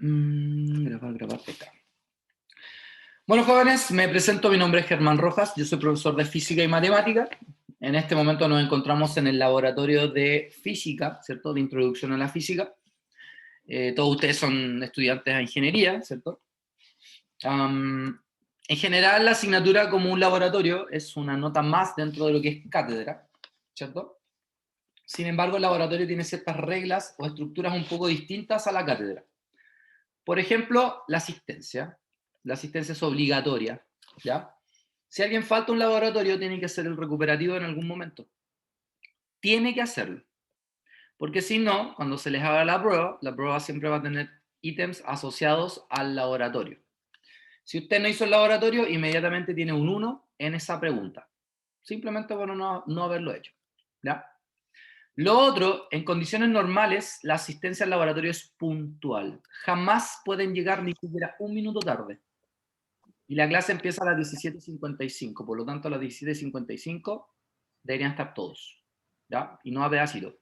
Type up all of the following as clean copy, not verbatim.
Grabar acá. Bueno, jóvenes, me presento, mi nombre es Germán Rojas, yo soy profesor de Física y Matemática. En este momento nos encontramos en el laboratorio de Física, ¿cierto? De Introducción a la Física. Todos ustedes son estudiantes de Ingeniería, ¿cierto? En general, la asignatura como un laboratorio es una nota más dentro de lo que es cátedra, ¿cierto? Sin embargo, el laboratorio tiene ciertas reglas o estructuras un poco distintas a la cátedra. Por ejemplo, la asistencia. La asistencia es obligatoria, ¿ya? Si alguien falta a un laboratorio, tiene que hacer el recuperativo en algún momento. Tiene que hacerlo. Porque si no, cuando se les haga la prueba siempre va a tener ítems asociados al laboratorio. Si usted no hizo el laboratorio, inmediatamente tiene un 1 en esa pregunta. Simplemente por no haberlo hecho, ¿ya? Lo otro, en condiciones normales, la asistencia al laboratorio es puntual. Jamás pueden llegar ni siquiera un minuto tarde. Y la clase empieza a las 17:55, por lo tanto a las 17:55 deberían estar todos, ¿ya? Y no haber sido.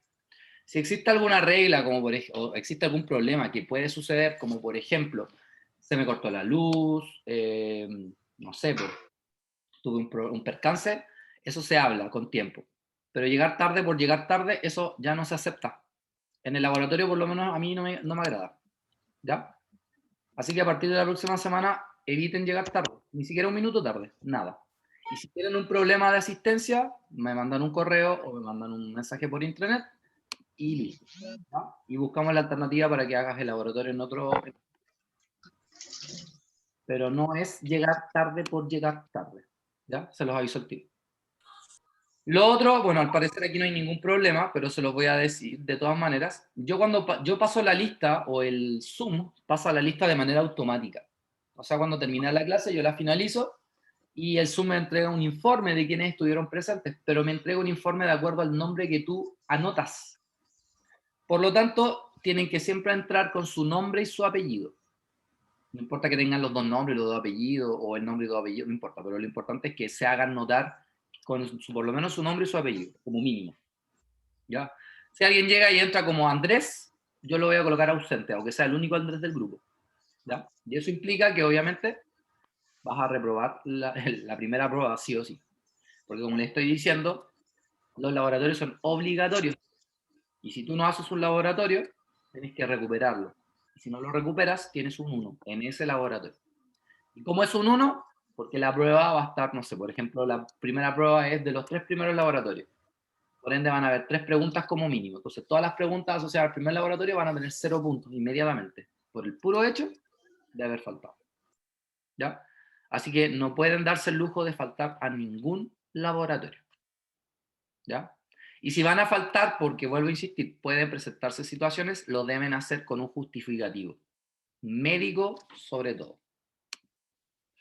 Si existe alguna regla, como o existe algún problema que puede suceder, como por ejemplo, se me cortó la luz, no sé, pues, tuve un percance, eso se habla con tiempo. Pero llegar tarde por llegar tarde, eso ya no se acepta. En el laboratorio, por lo menos, a mí no me agrada, ¿ya? Así que a partir de la próxima semana, eviten llegar tarde, ni siquiera un minuto tarde, nada. Y si tienen un problema de asistencia, me mandan un correo o me mandan un mensaje por internet y listo, ¿ya? Y buscamos la alternativa para que hagas el laboratorio en otro... Pero no es llegar tarde por llegar tarde, ¿ya? Se los aviso al tiro. Lo otro, bueno, al parecer aquí no hay ningún problema, pero se los voy a decir de todas maneras. Yo cuando yo paso la lista, o el Zoom pasa la lista de manera automática. O sea, cuando termina la clase yo la finalizo y el Zoom me entrega un informe de quiénes estuvieron presentes, pero me entrega un informe de acuerdo al nombre que tú anotas. Por lo tanto, tienen que siempre entrar con su nombre y su apellido. No importa que tengan los dos nombres, los dos apellidos, o el nombre y dos apellidos, no importa, pero lo importante es que se hagan notar con por lo menos su nombre y su apellido, como mínimo, ¿ya? Si alguien llega y entra como Andrés, yo lo voy a colocar ausente, aunque sea el único Andrés del grupo, ¿ya? Y eso implica que obviamente vas a reprobar la primera prueba sí o sí, porque como le estoy diciendo, los laboratorios son obligatorios, y si tú no haces un laboratorio, tienes que recuperarlo, y si no lo recuperas, tienes un 1 en ese laboratorio. ¿Y cómo es un 1? Porque la prueba va a estar, no sé, por ejemplo, la primera prueba es de los 3 primeros laboratorios. Por ende van a haber 3 preguntas como mínimo. Entonces todas las preguntas asociadas al primer laboratorio van a tener 0 puntos inmediatamente, por el puro hecho de haber faltado, ¿ya? Así que no pueden darse el lujo de faltar a ningún laboratorio, ¿ya? Y si van a faltar, porque vuelvo a insistir, pueden presentarse situaciones, lo deben hacer con un justificativo, médico sobre todo,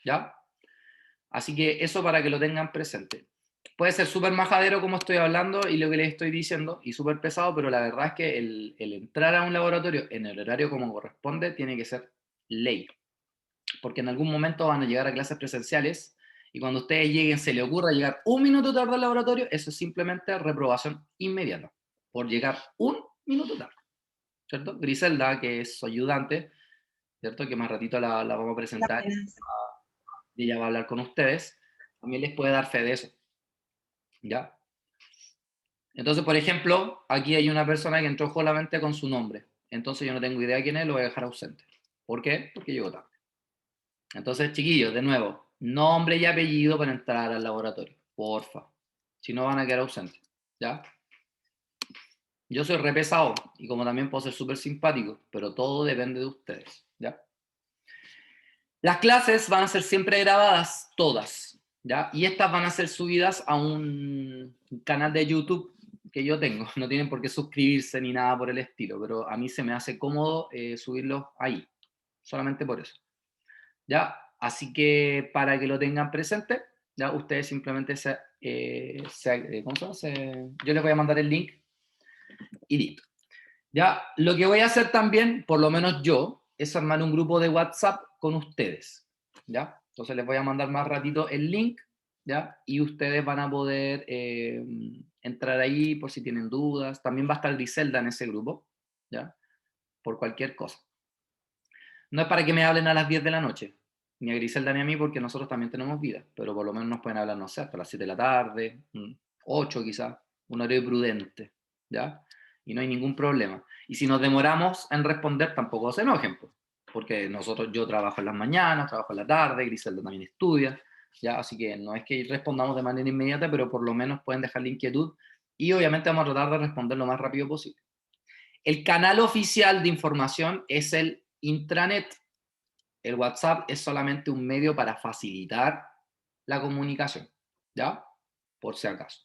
¿ya? Así que eso para que lo tengan presente. Puede ser súper majadero como estoy hablando y lo que les estoy diciendo, y súper pesado, pero la verdad es que el entrar a un laboratorio en el horario como corresponde tiene que ser ley. Porque en algún momento van a llegar a clases presenciales y cuando ustedes lleguen, se les ocurra llegar un minuto tarde al laboratorio, eso es simplemente reprobación inmediata, por llegar un minuto tarde, ¿cierto? Griselda, que es su ayudante, ¿cierto? Que más ratito la vamos a presentar y ella va a hablar con ustedes, también les puede dar fe de eso, ¿ya? Entonces, por ejemplo, aquí hay una persona que entró solamente con su nombre, entonces yo no tengo idea quién es, lo voy a dejar ausente. ¿Por qué? Porque llegó tarde. Entonces, chiquillos, de nuevo, nombre y apellido para entrar al laboratorio, porfa. Si no, van a quedar ausentes, ¿ya? Yo soy re pesado y como también puedo ser súper simpático, pero todo depende de ustedes, ¿ya? Las clases van a ser siempre grabadas, todas, ¿ya? Y estas van a ser subidas a un canal de YouTube que yo tengo. No tienen por qué suscribirse ni nada por el estilo, pero a mí se me hace cómodo subirlos ahí, solamente por eso, ¿ya? Así que para que lo tengan presente, ¿ya? Ustedes simplemente ¿cómo se llama? Yo les voy a mandar el link y listo. Ya, lo que voy a hacer también, por lo menos yo, es armar un grupo de WhatsApp con ustedes, ¿ya? Entonces les voy a mandar más ratito el link, ¿ya? Y ustedes van a poder entrar ahí por si tienen dudas. También va a estar Griselda en ese grupo, ¿ya? Por cualquier cosa. No es para que me hablen a las 10 de la noche, ni a Griselda ni a mí, porque nosotros también tenemos vida, pero por lo menos nos pueden hablar, no sé, hasta las 7 de la tarde, 8 quizás, un horario prudente, ¿ya? Y no hay ningún problema. Y si nos demoramos en responder, tampoco se enojen, pues, porque yo trabajo en las mañanas, trabajo en la tarde, Griselda también estudia, ¿ya? Así que no es que respondamos de manera inmediata, pero por lo menos pueden dejar la inquietud y obviamente vamos a tratar de responder lo más rápido posible. El canal oficial de información es el intranet. El WhatsApp es solamente un medio para facilitar la comunicación, ¿ya? Por si acaso.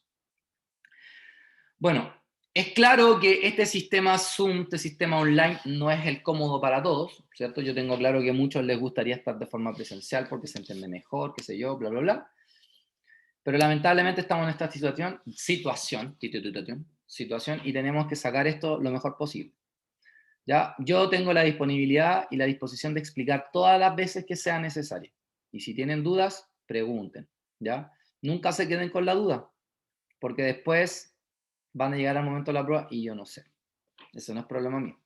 Bueno, es claro que este sistema Zoom, este sistema online, no es el cómodo para todos, ¿cierto? Yo tengo claro que a muchos les gustaría estar de forma presencial porque se entiende mejor, qué sé yo, bla, bla, bla. Pero lamentablemente estamos en esta situación y tenemos que sacar esto lo mejor posible. ¿Ya? Yo tengo la disponibilidad y la disposición de explicar todas las veces que sea necesario. Y si tienen dudas, pregunten, ¿ya? Nunca se queden con la duda, porque después van a llegar al momento de la prueba y yo no sé. Eso no es problema mío.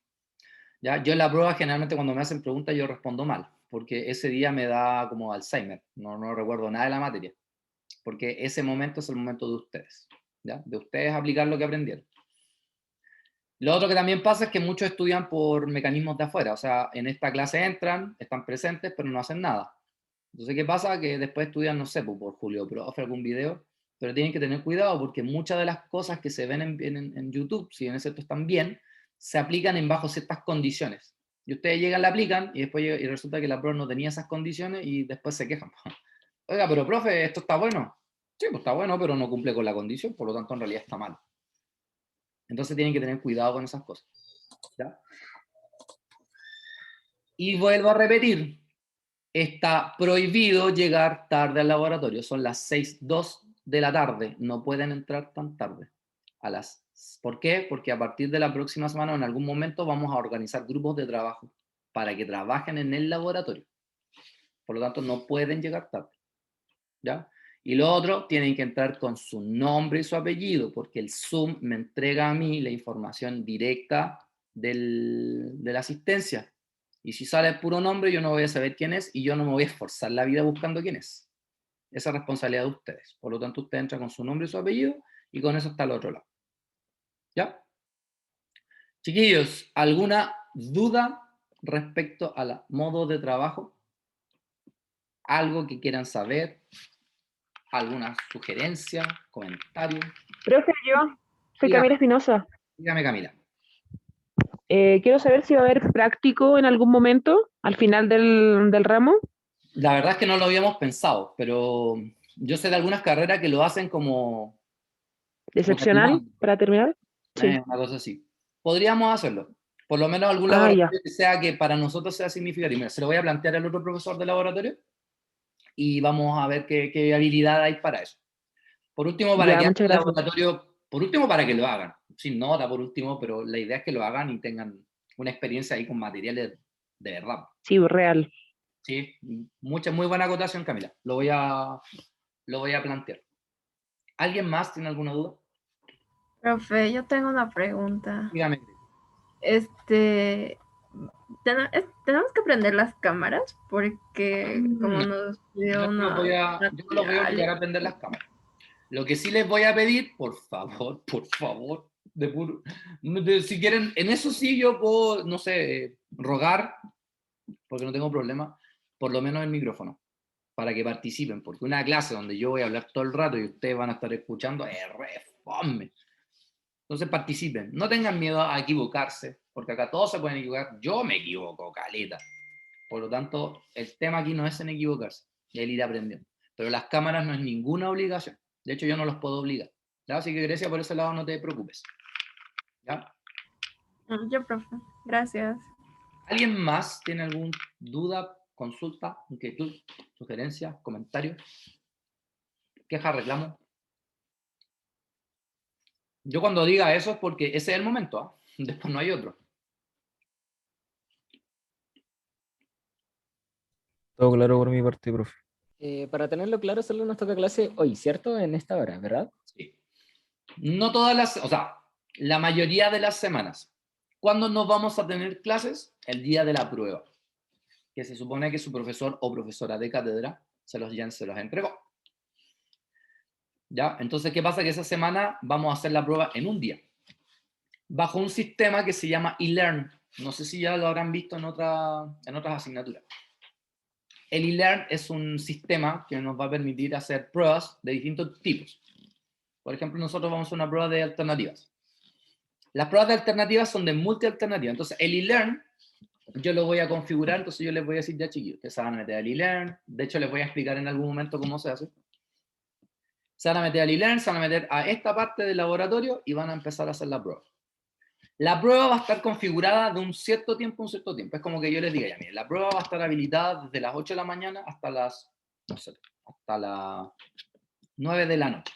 ¿Ya? Yo en la prueba generalmente cuando me hacen preguntas yo respondo mal, porque ese día me da como Alzheimer, no recuerdo nada de la materia, porque ese momento es el momento de ustedes, ¿ya? De ustedes aplicar lo que aprendieron. Lo otro que también pasa es que muchos estudian por mecanismos de afuera, o sea, en esta clase entran, están presentes, pero no hacen nada. Entonces, ¿qué pasa? Que después estudian, no sé, por Julio Profe, algún video, pero tienen que tener cuidado porque muchas de las cosas que se ven en YouTube, si bien es cierto están bien, se aplican en bajo ciertas condiciones. Y ustedes llegan, la aplican y después y resulta que la prueba no tenía esas condiciones y después se quejan. Oiga, pero profe, ¿esto está bueno? Sí, pues está bueno, pero no cumple con la condición, por lo tanto en realidad está mal. Entonces tienen que tener cuidado con esas cosas, ¿ya? Y vuelvo a repetir, está prohibido llegar tarde al laboratorio. Son las 6:02 de la tarde. No pueden entrar tan tarde. ¿Por qué? Porque a partir de la próxima semana o en algún momento vamos a organizar grupos de trabajo para que trabajen en el laboratorio. Por lo tanto, no pueden llegar tarde, ¿ya? Y lo otro, tienen que entrar con su nombre y su apellido, porque el Zoom me entrega a mí la información directa de la asistencia. Y si sale el puro nombre, yo no voy a saber quién es y yo no me voy a esforzar la vida buscando quién es. Esa es responsabilidad de ustedes. Por lo tanto, usted entra con su nombre y su apellido y con eso está al otro lado. ¿Ya? Chiquillos, ¿alguna duda respecto al modo de trabajo? ¿Algo que quieran saber? ¿Alguna sugerencia? ¿Comentario? Profe, yo soy Dígame, Camila Espinosa. dígame, Camila. Quiero saber si va a haber práctico en algún momento al final del ramo. La verdad es que no lo habíamos pensado, pero yo sé de algunas carreras que lo hacen como ¿Excepcional terminando, para terminar? Sí. una cosa así. Podríamos hacerlo. Por lo menos algún Ah, ya. laboratorio que sea que para nosotros sea significativo. Mira, se lo voy a plantear al otro profesor de laboratorio y vamos a ver qué habilidad hay para eso. Por último, para Ya, que hagan muchas el gracias. laboratorio, por último, para que lo hagan. Sin nota, por último, pero la idea es que lo hagan y tengan una experiencia ahí con materiales de verdad. Sí, real. Sí, muy buena acotación, Camila. Lo voy a plantear. ¿Alguien más tiene alguna duda? Profe, yo tengo una pregunta. Dígame. Este, tenemos que prender las cámaras porque como No, nos yo dio no los voy unos yo no los voy a obligar materiales. a prender las cámaras. Lo que sí les voy a pedir, por favor, si quieren, en eso sí yo puedo, no sé, rogar, porque no tengo problema, por lo menos el micrófono, para que participen, porque una clase donde yo voy a hablar todo el rato y ustedes van a estar escuchando, es re fome. Entonces participen, no tengan miedo a equivocarse, porque acá todos se pueden equivocar, yo me equivoco, caleta. Por lo tanto, el tema aquí no es en equivocarse, es el ir aprendiendo. Pero las cámaras no es ninguna obligación. De hecho, yo no los puedo obligar. ¿Ya? Así que Grecia, por ese lado no te preocupes. ¿Ya? Yo, profe, gracias. ¿Alguien más tiene alguna duda, consulta, inquietud, sugerencia, comentario, queja, reclamo? Yo cuando diga eso es porque ese es el momento, ¿ah? Después no hay otro. Todo claro por mi parte, profe. Para tenerlo claro, solo nos toca clase hoy, ¿cierto? En esta hora, ¿verdad? Sí. No todas o sea, la mayoría de las semanas. ¿Cuándo no vamos a tener clases? El día de la prueba. que se supone que su profesor o profesora de cátedra se los entregó. ¿Ya? Entonces, ¿qué pasa? Que esa semana vamos a hacer la prueba en un día, bajo un sistema que se llama eLearn. No sé si ya lo habrán visto en otras asignaturas. El eLearn es un sistema que nos va a permitir hacer pruebas de distintos tipos. Por ejemplo, nosotros vamos a hacer una prueba de alternativas. Las pruebas de alternativas son de multialternativa. Entonces, el eLearn, yo lo voy a configurar, entonces yo les voy a decir, ya chiquillos, que se van a meter al eLearn. De hecho, les voy a explicar en algún momento cómo se hace. Se van a meter al eLearn, se van a meter a esta parte del laboratorio y van a empezar a hacer la prueba. La prueba va a estar configurada de un cierto tiempo a un cierto tiempo. Es como que yo les diga, ya miren, la prueba va a estar habilitada desde las 8 de la mañana hasta las, no sé, hasta las 9 de la noche.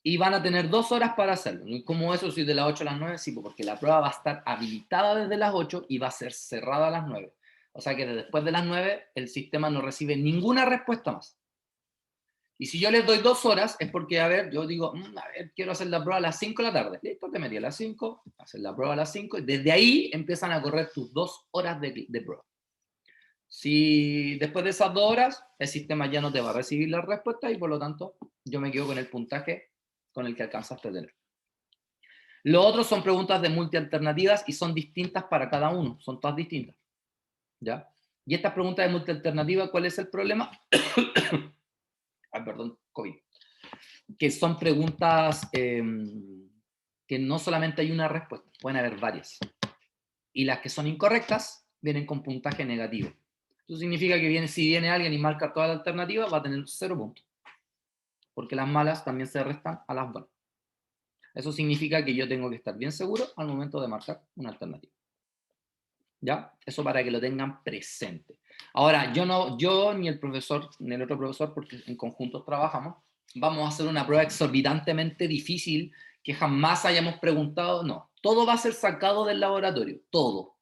Y van a tener 2 horas para hacerlo. ¿Cómo eso? Si de las 8 a las 9, sí, porque la prueba va a estar habilitada desde las 8 y va a ser cerrada a las 9. O sea que después de las 9 el sistema no recibe ninguna respuesta más. Y si yo les doy 2 horas, es porque, a ver, yo digo, a ver, quiero hacer la prueba a las 5 de la tarde. Listo, te metí a las 5, hacer la prueba a las 5, y desde ahí empiezan a correr tus 2 horas de prueba. Si después de esas 2 horas, el sistema ya no te va a recibir la respuesta y por lo tanto, yo me quedo con el puntaje con el que alcanzaste a tener. Lo otro son preguntas de multialternativas y son distintas para cada uno, son todas distintas. ¿Ya? Y estas preguntas de multialternativa, ¿cuál es el problema? Ay, perdón, COVID. Que son preguntas que no solamente hay una respuesta, pueden haber varias. Y las que son incorrectas vienen con puntaje negativo. Eso significa que si viene alguien y marca toda la alternativa, va a tener 0 puntos. Porque las malas también se restan a las buenas. Eso significa que yo tengo que estar bien seguro al momento de marcar una alternativa. ¿Ya? Eso para que lo tengan presente. Ahora, yo ni el profesor, ni el otro profesor, porque en conjunto trabajamos, vamos a hacer una prueba exorbitantemente difícil que jamás hayamos preguntado. No, todo va a ser sacado del laboratorio, todo.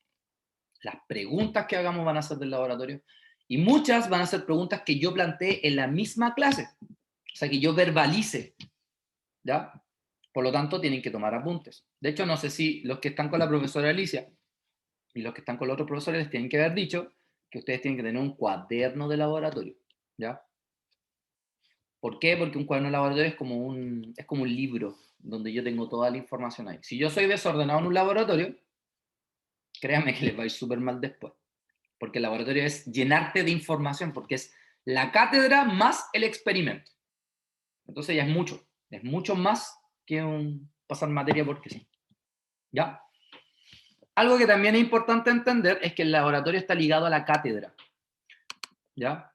Las preguntas que hagamos van a ser del laboratorio y muchas van a ser preguntas que yo planteé en la misma clase. O sea, que yo verbalice. ¿Ya? Por lo tanto, tienen que tomar apuntes. De hecho, no sé si los que están con la profesora Alicia y los que están con los otros profesores les tienen que haber dicho que ustedes tienen que tener un cuaderno de laboratorio. ¿Ya? ¿Por qué? Porque un cuaderno de laboratorio es como un libro donde yo tengo toda la información ahí. Si yo soy desordenado en un laboratorio, créanme que les va a ir súper mal después. Porque el laboratorio es llenarte de información, porque es la cátedra más el experimento. Entonces ya es mucho más que pasar materia porque sí. ¿Ya? Algo que también es importante entender es que el laboratorio está ligado a la cátedra. ¿Ya?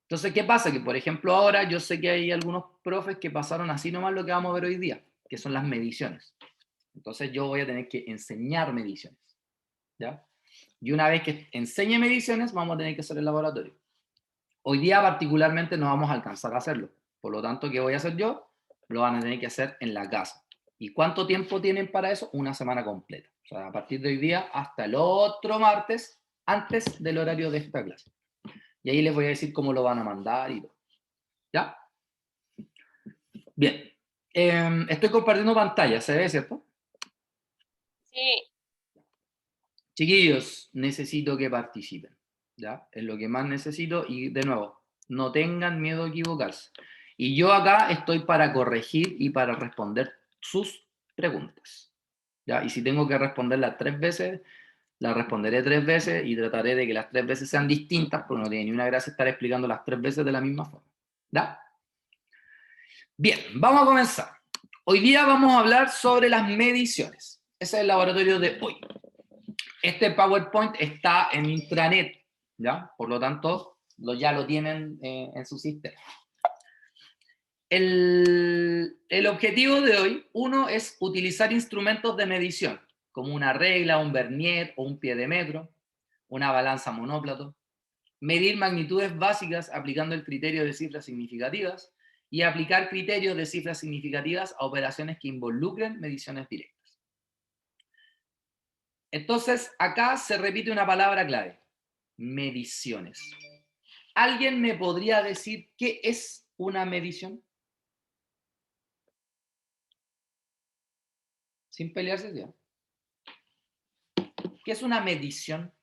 Entonces, ¿qué pasa? Que, por ejemplo, ahora yo sé que hay algunos profes que pasaron así nomás lo que vamos a ver hoy día, que son las mediciones. Entonces yo voy a tener que enseñar mediciones. ¿Ya? Y una vez que enseñe mediciones, vamos a tener que hacer el laboratorio. Hoy día particularmente no vamos a alcanzar a hacerlo. Por lo tanto, ¿qué voy a hacer yo? Lo van a tener que hacer en la casa. ¿Y cuánto tiempo tienen para eso? Una semana completa. O sea, a partir de hoy día hasta el otro martes, antes del horario de esta clase. Y ahí les voy a decir cómo lo van a mandar y todo. ¿Ya? Bien. Estoy compartiendo pantalla, ¿se ve, cierto? Sí. Chiquillos, necesito que participen. ¿Ya? Es lo que más necesito y, de nuevo, no tengan miedo a equivocarse. Y yo acá estoy para corregir y para responder sus preguntas. ¿Ya? Y si tengo que responderlas 3 veces, las responderé 3 veces y trataré de que las 3 veces sean distintas, porque no tiene ni una gracia estar explicando las 3 veces de la misma forma. ¿Ya? Bien, vamos a comenzar. Hoy día vamos a hablar sobre las mediciones. Ese es el laboratorio de hoy. Este PowerPoint está en intranet, ¿ya? Por lo tanto, ya lo tienen en su sistema. El objetivo de hoy, uno, es utilizar instrumentos de medición, como una regla, un vernier o un pie de metro, una balanza monóplato, medir magnitudes básicas aplicando el criterio de cifras significativas y aplicar criterios de cifras significativas a operaciones que involucren mediciones directas. Entonces, acá se repite una palabra clave: mediciones. ¿Alguien me podría decir qué es una medición? Sin pelearse ya. ¿Qué es una medición?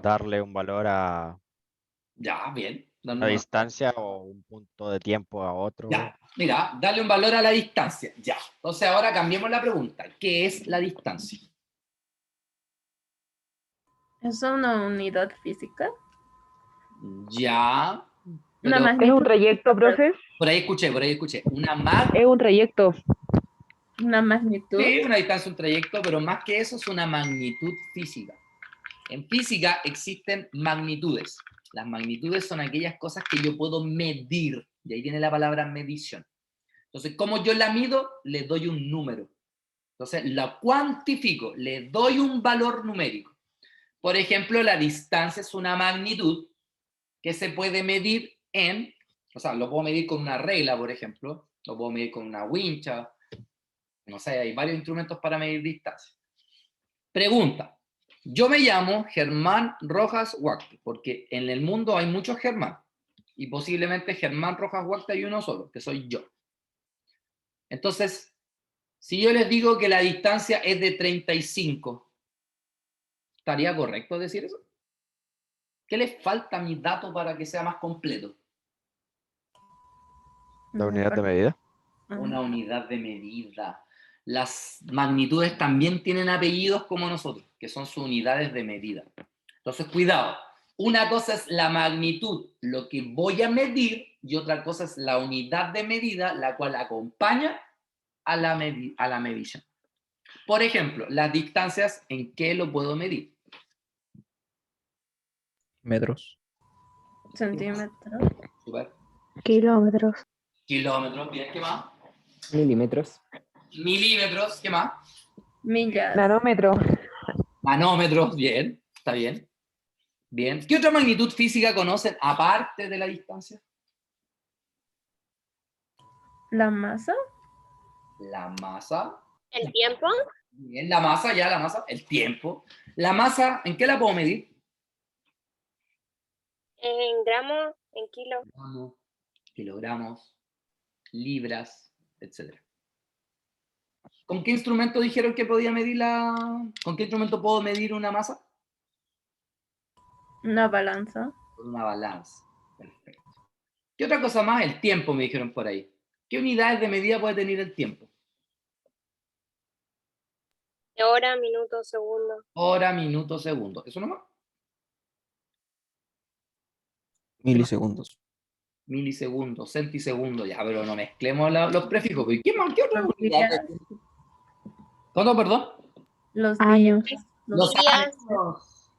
darle un valor a Ya, bien. Dale un la valor. distancia o un punto de tiempo a otro. Ya, mira, dale un valor a la distancia. Ya. Entonces ahora cambiemos la pregunta. ¿Qué es la distancia? ¿Es una unidad física? Ya. Una Pero ¿Es un magnitud, trayecto, profe? por ahí escuché. Es un trayecto. una magnitud. Sí, una distancia, un trayecto, pero más que eso es una magnitud física. En física existen magnitudes. Las magnitudes son aquellas cosas que yo puedo medir. Y ahí viene la palabra medición. Entonces, como yo la mido, le doy un número. Entonces, la cuantifico, le doy un valor numérico. Por ejemplo, la distancia es una magnitud que se puede medir o sea, lo puedo medir con una regla, por ejemplo, lo puedo medir con una wincha, no sé, hay varios instrumentos para medir distancia. Pregunta. Yo me llamo Germán Rojas Huacte, porque en el mundo hay muchos Germán, y posiblemente Germán Rojas Huacte hay uno solo, que soy yo. Entonces, si yo les digo que la distancia es de 35, ¿estaría correcto decir eso? ¿Qué le falta a mi dato para que sea más completo? La unidad de medida. Una unidad de medida. Las magnitudes también tienen apellidos como nosotros, que son sus unidades de medida. Entonces, cuidado. Una cosa es la magnitud, lo que voy a medir, y otra cosa es la unidad de medida, la cual acompaña a la medición. Por ejemplo, las distancias, ¿en qué lo puedo medir? Metros. Centímetros. Super. Kilómetros. Kilómetros, bien, ¿qué más? Milímetros. Milímetros, ¿qué más? Millas. Nanómetro. Manómetros, bien, está bien. Bien. ¿Qué otra magnitud física conocen aparte de la distancia? La masa. La masa. El tiempo Bien, la masa, ya la masa. El tiempo. La masa, ¿en qué la puedo medir? en gramos, en kilos. Gramos, kilogramos, libras, etc. ¿Con qué instrumento dijeron que podía medir ¿Con qué instrumento puedo medir una masa? Una balanza. Con una balanza. Perfecto. ¿Qué otra cosa más? El tiempo, me dijeron por ahí. ¿Qué unidades de medida puede tener el tiempo? Hora, minuto, segundo. Hora, minuto, segundo. ¿Eso nomás? Milisegundos. Milisegundos, centisegundos, ya, pero no mezclemos los prefijos. ¿Y qué más? ¿Qué otra Los unidad? días. ¿Cuándo, perdón? Los Años. días. Los días. años,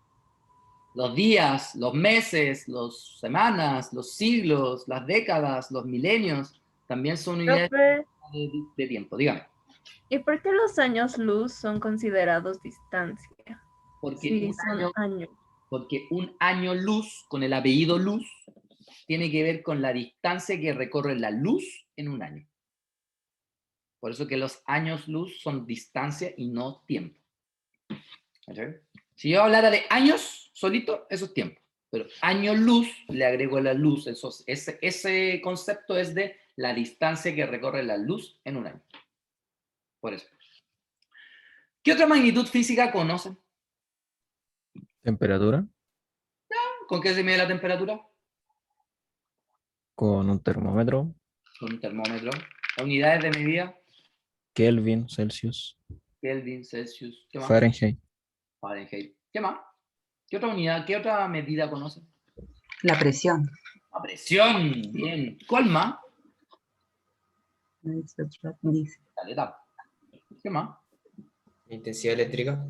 los días, los meses, las semanas, los siglos, las décadas, los milenios, también son unidades Profe, de tiempo. Dígame. ¿y por qué los años luz son considerados distancia? Porque, Sí, un son año, años. porque un año luz, con el apellido luz, tiene que ver con la distancia que recorre la luz en un año. Por eso que los años luz son distancia y no tiempo. ¿Okay? Si yo hablara de años solito, eso es tiempo. Pero año luz, le agrego la luz. Ese concepto es de la distancia que recorre la luz en un año. Por eso. ¿Qué otra magnitud física conocen? Temperatura. ¿Con qué se mide la temperatura? Con un termómetro. Con un termómetro. Unidades de medida. Kelvin, Celsius. Kelvin, Celsius. ¿Qué más? Fahrenheit. Fahrenheit. ¿Qué más? ¿Qué otra unidad? ¿Qué otra medida conocen? La presión. La presión. Bien. ¿Cuál más? Dice. Dale, dale. ¿Qué más? Intensidad eléctrica.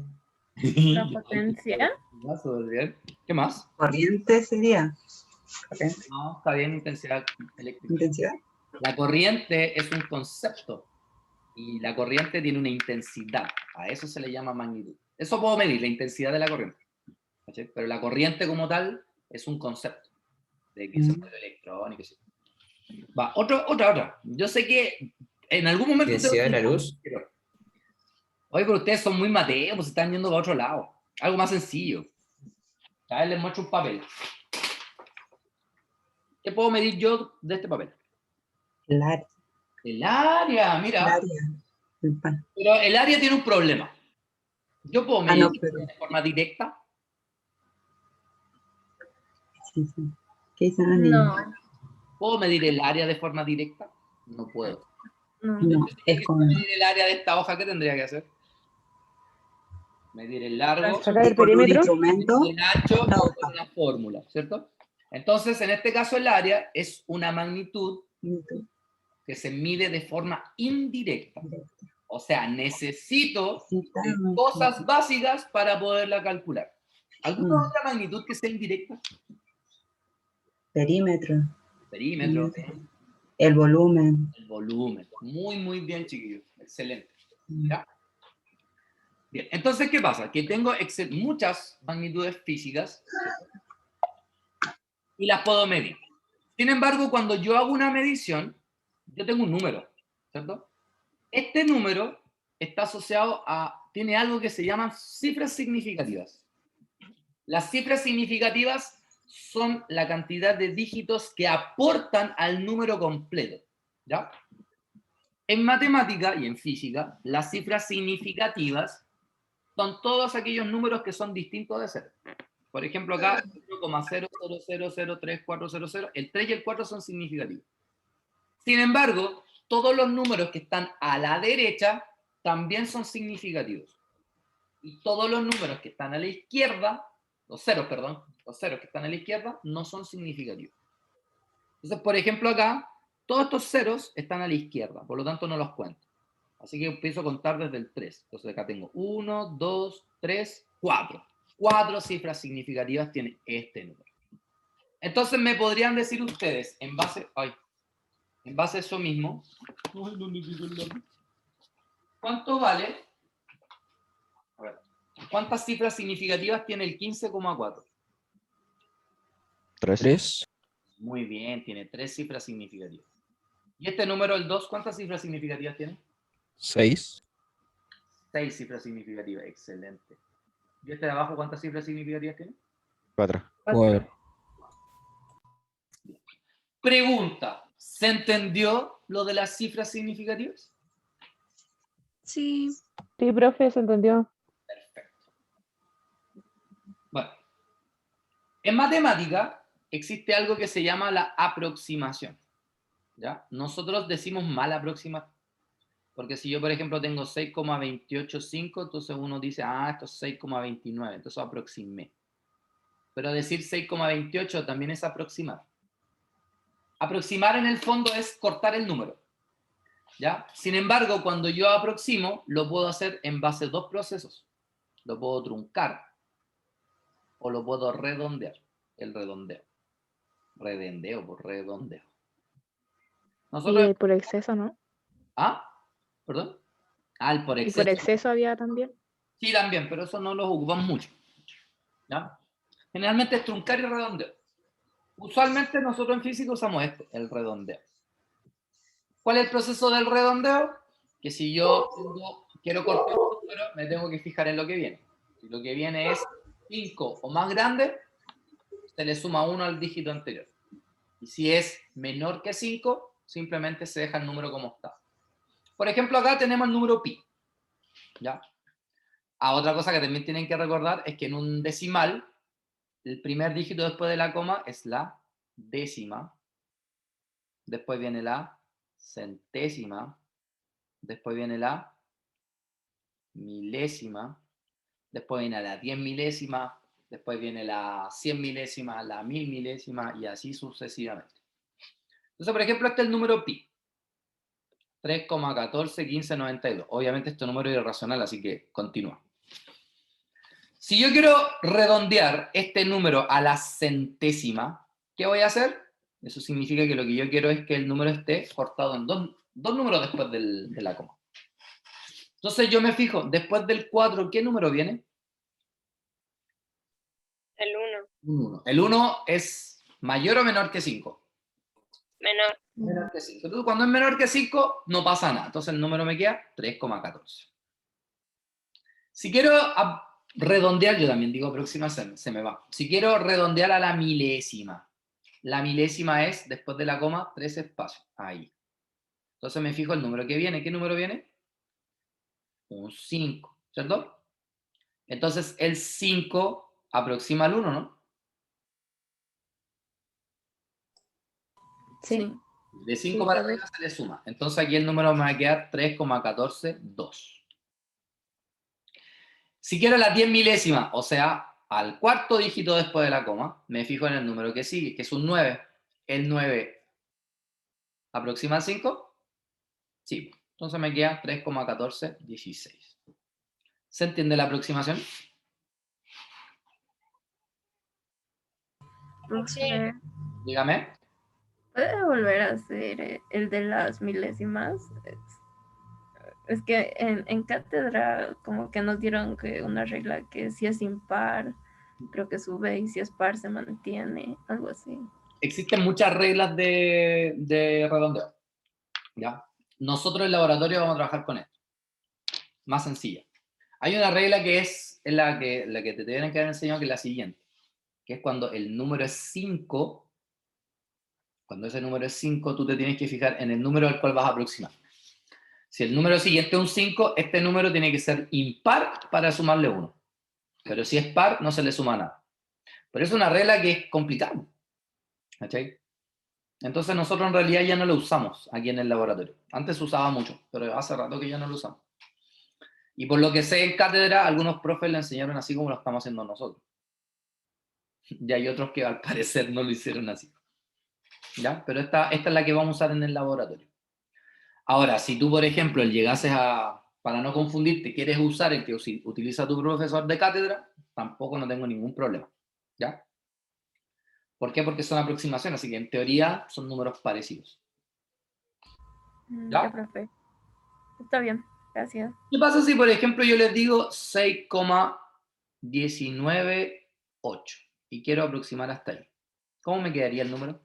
La potencia. Ya, súper bien. ¿Qué más? Corriente sería. Corriente. No, está bien, intensidad eléctrica. Intensidad. La corriente es un concepto y la corriente tiene una intensidad. A eso se le llama magnitud. Eso puedo medir, la intensidad de la corriente. ¿Sí? Pero la corriente como tal es un concepto de que se puede electrónico. ¿Sí? Va, otra. Yo sé que en algún momento... Intensidad de la luz. Oye, pero ustedes son muy mateos, pues se están yendo para otro lado. Algo más sencillo. A ver, les muestro un papel. ¿Qué puedo medir yo de este papel? El área. El área, mira. El área. El pan. Pero el área tiene un problema. Yo puedo medir no, pero... de forma directa. dicen. ¿Qué dicen los niños? No, ¿Puedo medir el área de forma directa? No puedo. no. No, es con Medir el área de esta hoja, ¿qué tendría que hacer? Medir el largo, Sacar el con un perímetro. instrumento. el ancho No. con una fórmula, ¿cierto? Entonces, en este caso, el área es una magnitud que se mide de forma indirecta. O sea, necesito cosas básicas para poderla calcular. ¿Alguna otra magnitud que sea indirecta? Perímetro, Perímetro, el volumen. el volumen. Muy, muy bien, chiquillos. Excelente. ¿Ya? Bien, entonces, ¿qué pasa? Que tengo muchas magnitudes físicas y las puedo medir. Sin embargo, cuando yo hago una medición, yo tengo un número, ¿cierto? Este número está asociado tiene algo que se llaman cifras significativas. Las cifras significativas son la cantidad de dígitos que aportan al número completo, ¿ya? En matemática y en física, las cifras significativas son todos aquellos números que son distintos de 0. Por ejemplo, acá 0,0003400, el 3 y el 4 son significativos. Sin embargo, todos los números que están a la derecha también son significativos. Y todos los números que están a la izquierda, los ceros que están a la izquierda, no son significativos. Entonces, por ejemplo, acá, todos estos ceros están a la izquierda, por lo tanto no los cuento. Así que empiezo a contar desde el 3. Entonces acá tengo 1, 2, 3, 4. 4 cifras significativas tiene este número. Entonces me podrían decir ustedes, en base a eso mismo, ¿cuánto vale? A ver, ¿cuántas cifras significativas tiene el 15,4? 3. Muy bien, tiene 3 cifras significativas. ¿Y este número, el 2, cuántas cifras significativas tiene? 6. 6 cifras significativas, excelente. ¿Y este de abajo cuántas cifras significativas tiene? 4. 4. Pregunta, ¿se entendió lo de las cifras significativas? Sí. Sí, profe, se entendió. Perfecto. Bueno, en matemática existe algo que se llama la aproximación, ¿ya? Nosotros decimos mal aproximar, porque si yo, por ejemplo, tengo 6,285, entonces uno dice, esto es 6,29, entonces aproximé. Pero decir 6,28 también es aproximar. Aproximar en el fondo es cortar el número, ¿ya? Sin embargo, cuando yo aproximo, lo puedo hacer en base a 2 procesos. Lo puedo truncar o lo puedo redondear. El redondeo. Redondeo por redondeo. Nosotros... Y por exceso, ¿no? ¿Perdón? El por Y exceso. por exceso había también. Sí, también, pero eso no lo ocupamos mucho, ¿ya? Generalmente es truncar y redondeo. Usualmente nosotros en física usamos el redondeo. ¿Cuál es el proceso del redondeo? Que si yo quiero cortar un número, me tengo que fijar en lo que viene. Si lo que viene es 5 o más grande, se le suma 1 al dígito anterior. Y si es menor que 5, simplemente se deja el número como está. Por ejemplo, acá tenemos el número pi, ¿ya? Otra cosa que también tienen que recordar es que en un decimal, el primer dígito después de la coma es la décima, después viene la centésima, después viene la milésima, después viene la 10 milésima, después viene la 100 milésima, la 1000 milésima y así sucesivamente. Entonces, por ejemplo, este es el número pi. 3,141592. Obviamente este número es irracional, así que continúa. Si yo quiero redondear este número a la centésima, ¿qué voy a hacer? Eso significa que lo que yo quiero es que el número esté cortado en dos números después de la coma. Entonces yo me fijo, después del 4, ¿qué número viene? El 1. Un 1. El 1 es mayor o menor que 5. Menor. Menor que 5. Entonces, cuando es menor que 5, no pasa nada. Entonces el número me queda 3,14. Si quiero redondear, yo también digo próxima, se me va. Si quiero redondear a la milésima es, después de la coma, 3 espacios. Ahí. Entonces me fijo el número que viene. ¿Qué número viene? Un 5, ¿cierto? Entonces el 5 aproxima al 1, ¿no? Sí. De 5 Sí, para tal vez. arriba se le suma. Entonces aquí el número me va a quedar 3,142. Si quiero las 10 milésimas, o sea, al cuarto dígito después de la coma, me fijo en el número que sigue, que es un 9. ¿El 9 aproxima al 5? Sí. Entonces me queda 3,1416. ¿Se entiende la aproximación? Profe, Dígame. ¿puede volver a hacer el de las milésimas? Es que en cátedra como que nos dieron que una regla que si es impar, creo que sube, y si es par se mantiene, algo así. Existen muchas reglas de redondeo. ¿Ya? Nosotros en el laboratorio vamos a trabajar con esto. Más sencilla. Hay una regla que es la que te tienen que haber enseñado, que es la siguiente. Que es cuando el número es 5, cuando ese número es 5, tú te tienes que fijar en el número al cual vas a aproximar. Si el número siguiente es un 5, este número tiene que ser impar para sumarle 1. Pero si es par, no se le suma nada. Pero es una regla que es complicada. ¿Cachai? Entonces nosotros en realidad ya no lo usamos aquí en el laboratorio. Antes se usaba mucho, pero hace rato que ya no lo usamos. Y por lo que sé en cátedra, algunos profes le enseñaron así como lo estamos haciendo nosotros. Y hay otros que al parecer no lo hicieron así. ¿Ya? Pero esta es la que vamos a usar en el laboratorio. Ahora, si tú, por ejemplo, llegases a, para no confundirte, quieres usar el que utiliza tu profesor de cátedra, tampoco no tengo ningún problema. ¿Ya? ¿Por qué? Porque son aproximaciones, así que en teoría son números parecidos. ¿Ya? Ya, profe. Está bien, gracias. ¿Qué pasa si, por ejemplo, yo les digo 6,198 y quiero aproximar hasta ahí? ¿Cómo me quedaría el número?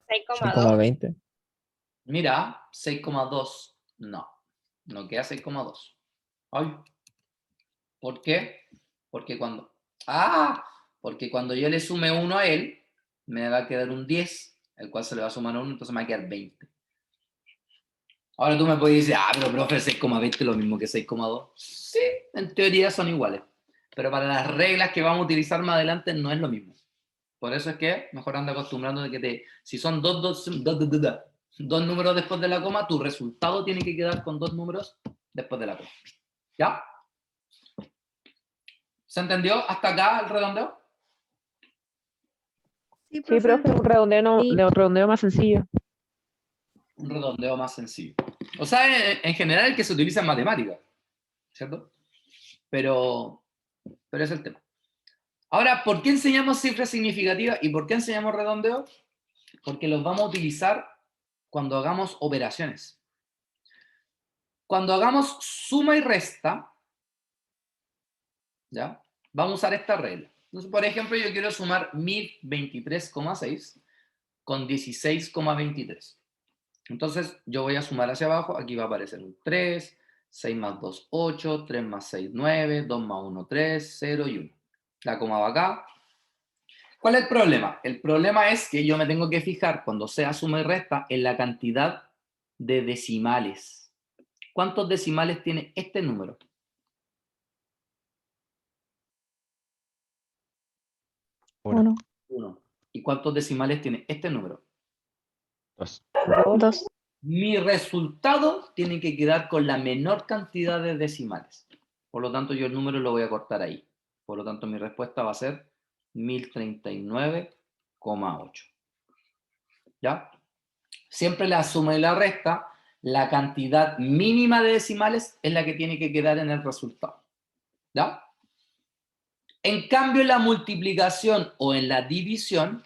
6,2. 6,20. Mira, 6,2. No queda 6,2. Ay. ¿Por qué? Porque cuando yo le sume 1 a él, me va a quedar un 10, el cual se le va a sumar a 1, entonces me va a quedar 20. Ahora tú me puedes decir, pero profe, 6,20 es lo mismo que 6,2. Sí, en teoría son iguales. Pero para las reglas que vamos a utilizar más adelante no es lo mismo. Por eso es que mejor anda acostumbrando de que si son dos números después de la coma, tu resultado tiene que quedar con 2 números después de la coma. ¿Ya? ¿Se entendió hasta acá el redondeo? Sí, Sí, profe, un redondeo, Sí. un redondeo más sencillo. Un redondeo más sencillo. O sea, en general el que se utiliza en matemáticas, ¿cierto? Pero es el tema. Ahora, ¿por qué enseñamos cifras significativas y por qué enseñamos redondeo? Porque los vamos a utilizar cuando hagamos operaciones. Cuando hagamos suma y resta, ¿ya? Vamos a usar esta regla. Entonces, por ejemplo, yo quiero sumar 1023,6 con 16,23. Entonces, yo voy a sumar hacia abajo. Aquí va a aparecer un 3, 6 más 2, 8, 3 más 6, 9, 2 más 1, 3, 0 y 1. La coma va acá. ¿Cuál es el problema? El problema es que yo me tengo que fijar, cuando sea suma y resta, en la cantidad de decimales. ¿Cuántos decimales tiene este número? 1. 1. ¿Y cuántos decimales tiene este número? 2. 2. Mi resultado tiene que quedar con la menor cantidad de decimales. Por lo tanto, yo el número lo voy a cortar ahí. Por lo tanto, mi respuesta va a ser 1039,8. ¿Ya? Siempre la suma y la resta, la cantidad mínima de decimales es la que tiene que quedar en el resultado. ¿Ya? En cambio, la multiplicación o en la división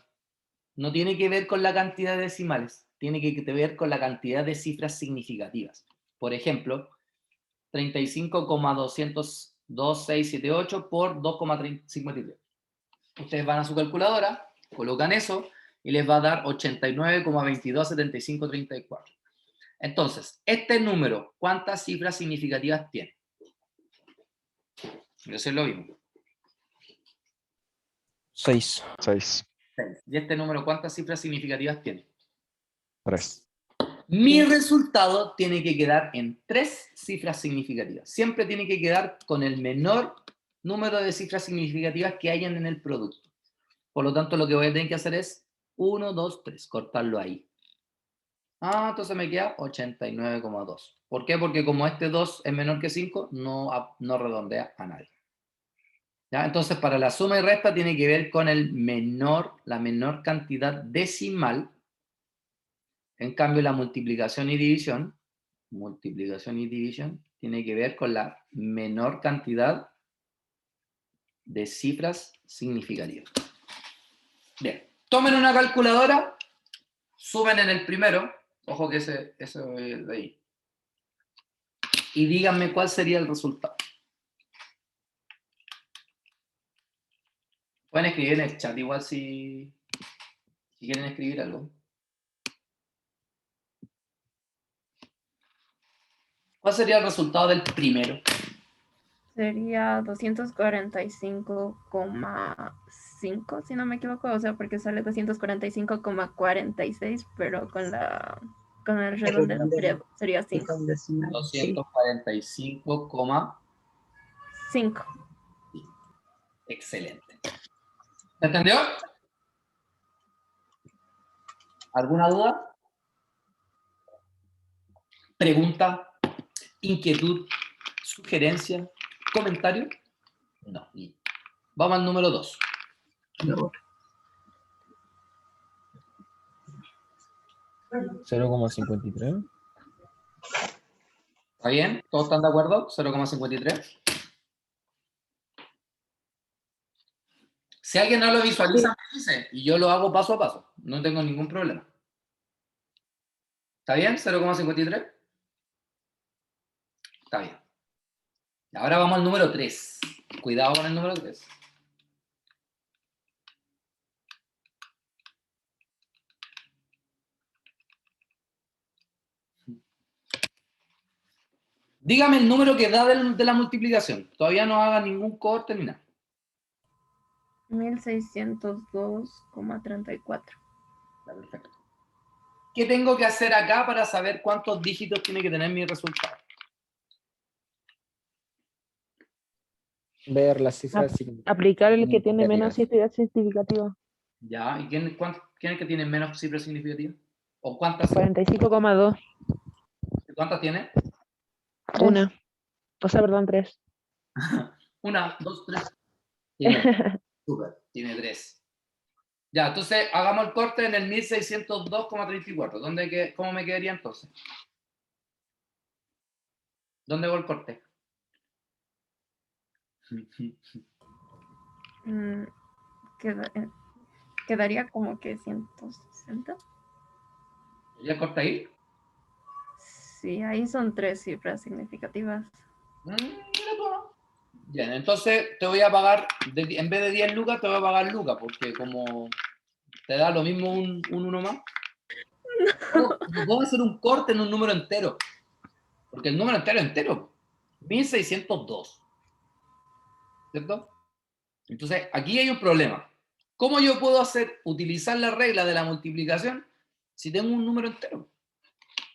no tiene que ver con la cantidad de decimales, tiene que ver con la cantidad de cifras significativas. Por ejemplo, 35,22678 por 2,53. Ustedes van a su calculadora, colocan eso y les va a dar 89,227534. Entonces, este número, ¿cuántas cifras significativas tiene? Eso es lo mismo. 6. 6. ¿Y este número cuántas cifras significativas tiene? 3. Mi resultado tiene que quedar en 3 cifras significativas. Siempre tiene que quedar con el menor número de cifras significativas que hayan en el producto. Por lo tanto, lo que voy a tener que hacer es 1, 2, 3. Cortarlo ahí. Ah, entonces me queda 89,2. ¿Por qué? Porque como este 2 es menor que 5, no redondea a nadie. ¿Ya? Entonces, para la suma y resta tiene que ver con la menor cantidad decimal. En cambio, la multiplicación y división tiene que ver con la menor cantidad de cifras significativas. Bien, tomen una calculadora, sumen en el primero, ojo que ese de ahí, y díganme cuál sería el resultado. Pueden escribir en el chat igual si quieren escribir algo. ¿Cuál sería el resultado del primero? Sería 245,5, si no me equivoco, o sea, porque sale 245,46, pero con el redondeo sería 5. 245, 5. excelente. ¿Se entendió? ¿Alguna duda? ¿Pregunta? ¿Inquietud? ¿Sugerencia? ¿Comentario? No. Vamos al número 2. No. 0,53. ¿Está bien? ¿Todos están de acuerdo? 0,53. Si alguien no lo visualiza, me dice, y yo lo hago paso a paso. No tengo ningún problema. ¿Está bien? 0,53. Está bien. Ahora vamos al número 3. Cuidado con el número 3. Dígame el número que da de la multiplicación. Todavía no haga ningún corte ni nada. 1602,34. Perfecto. ¿Qué tengo que hacer acá para saber cuántos dígitos tiene que tener mi resultado? Ver las cifras Aplicar el que tiene menos significativas. cifras significativas. Ya, ¿y quién es el que tiene menos cifras significativas? ¿O cuántas? 45,2. ¿Cuántas tiene? Una. O sea, perdón, 3. 1, 2, 3. Tiene, súper, tiene 3. Ya, entonces hagamos el corte en el 1602,34. ¿Cómo me quedaría entonces? ¿Dónde va el corte? Quedaría como que 160. ¿Ya el corte ahí? Sí, ahí son 3 cifras significativas. Mira tú, ¿no? Bien, entonces te voy a pagar, en vez de 10 lucas, te voy a pagar lucas, porque como te da lo mismo un 1 más. No puedo hacer un corte en un número entero, porque el número entero es entero. 1602. ¿Cierto? Entonces, aquí hay un problema. ¿Cómo yo puedo utilizar la regla de la multiplicación si tengo un número entero?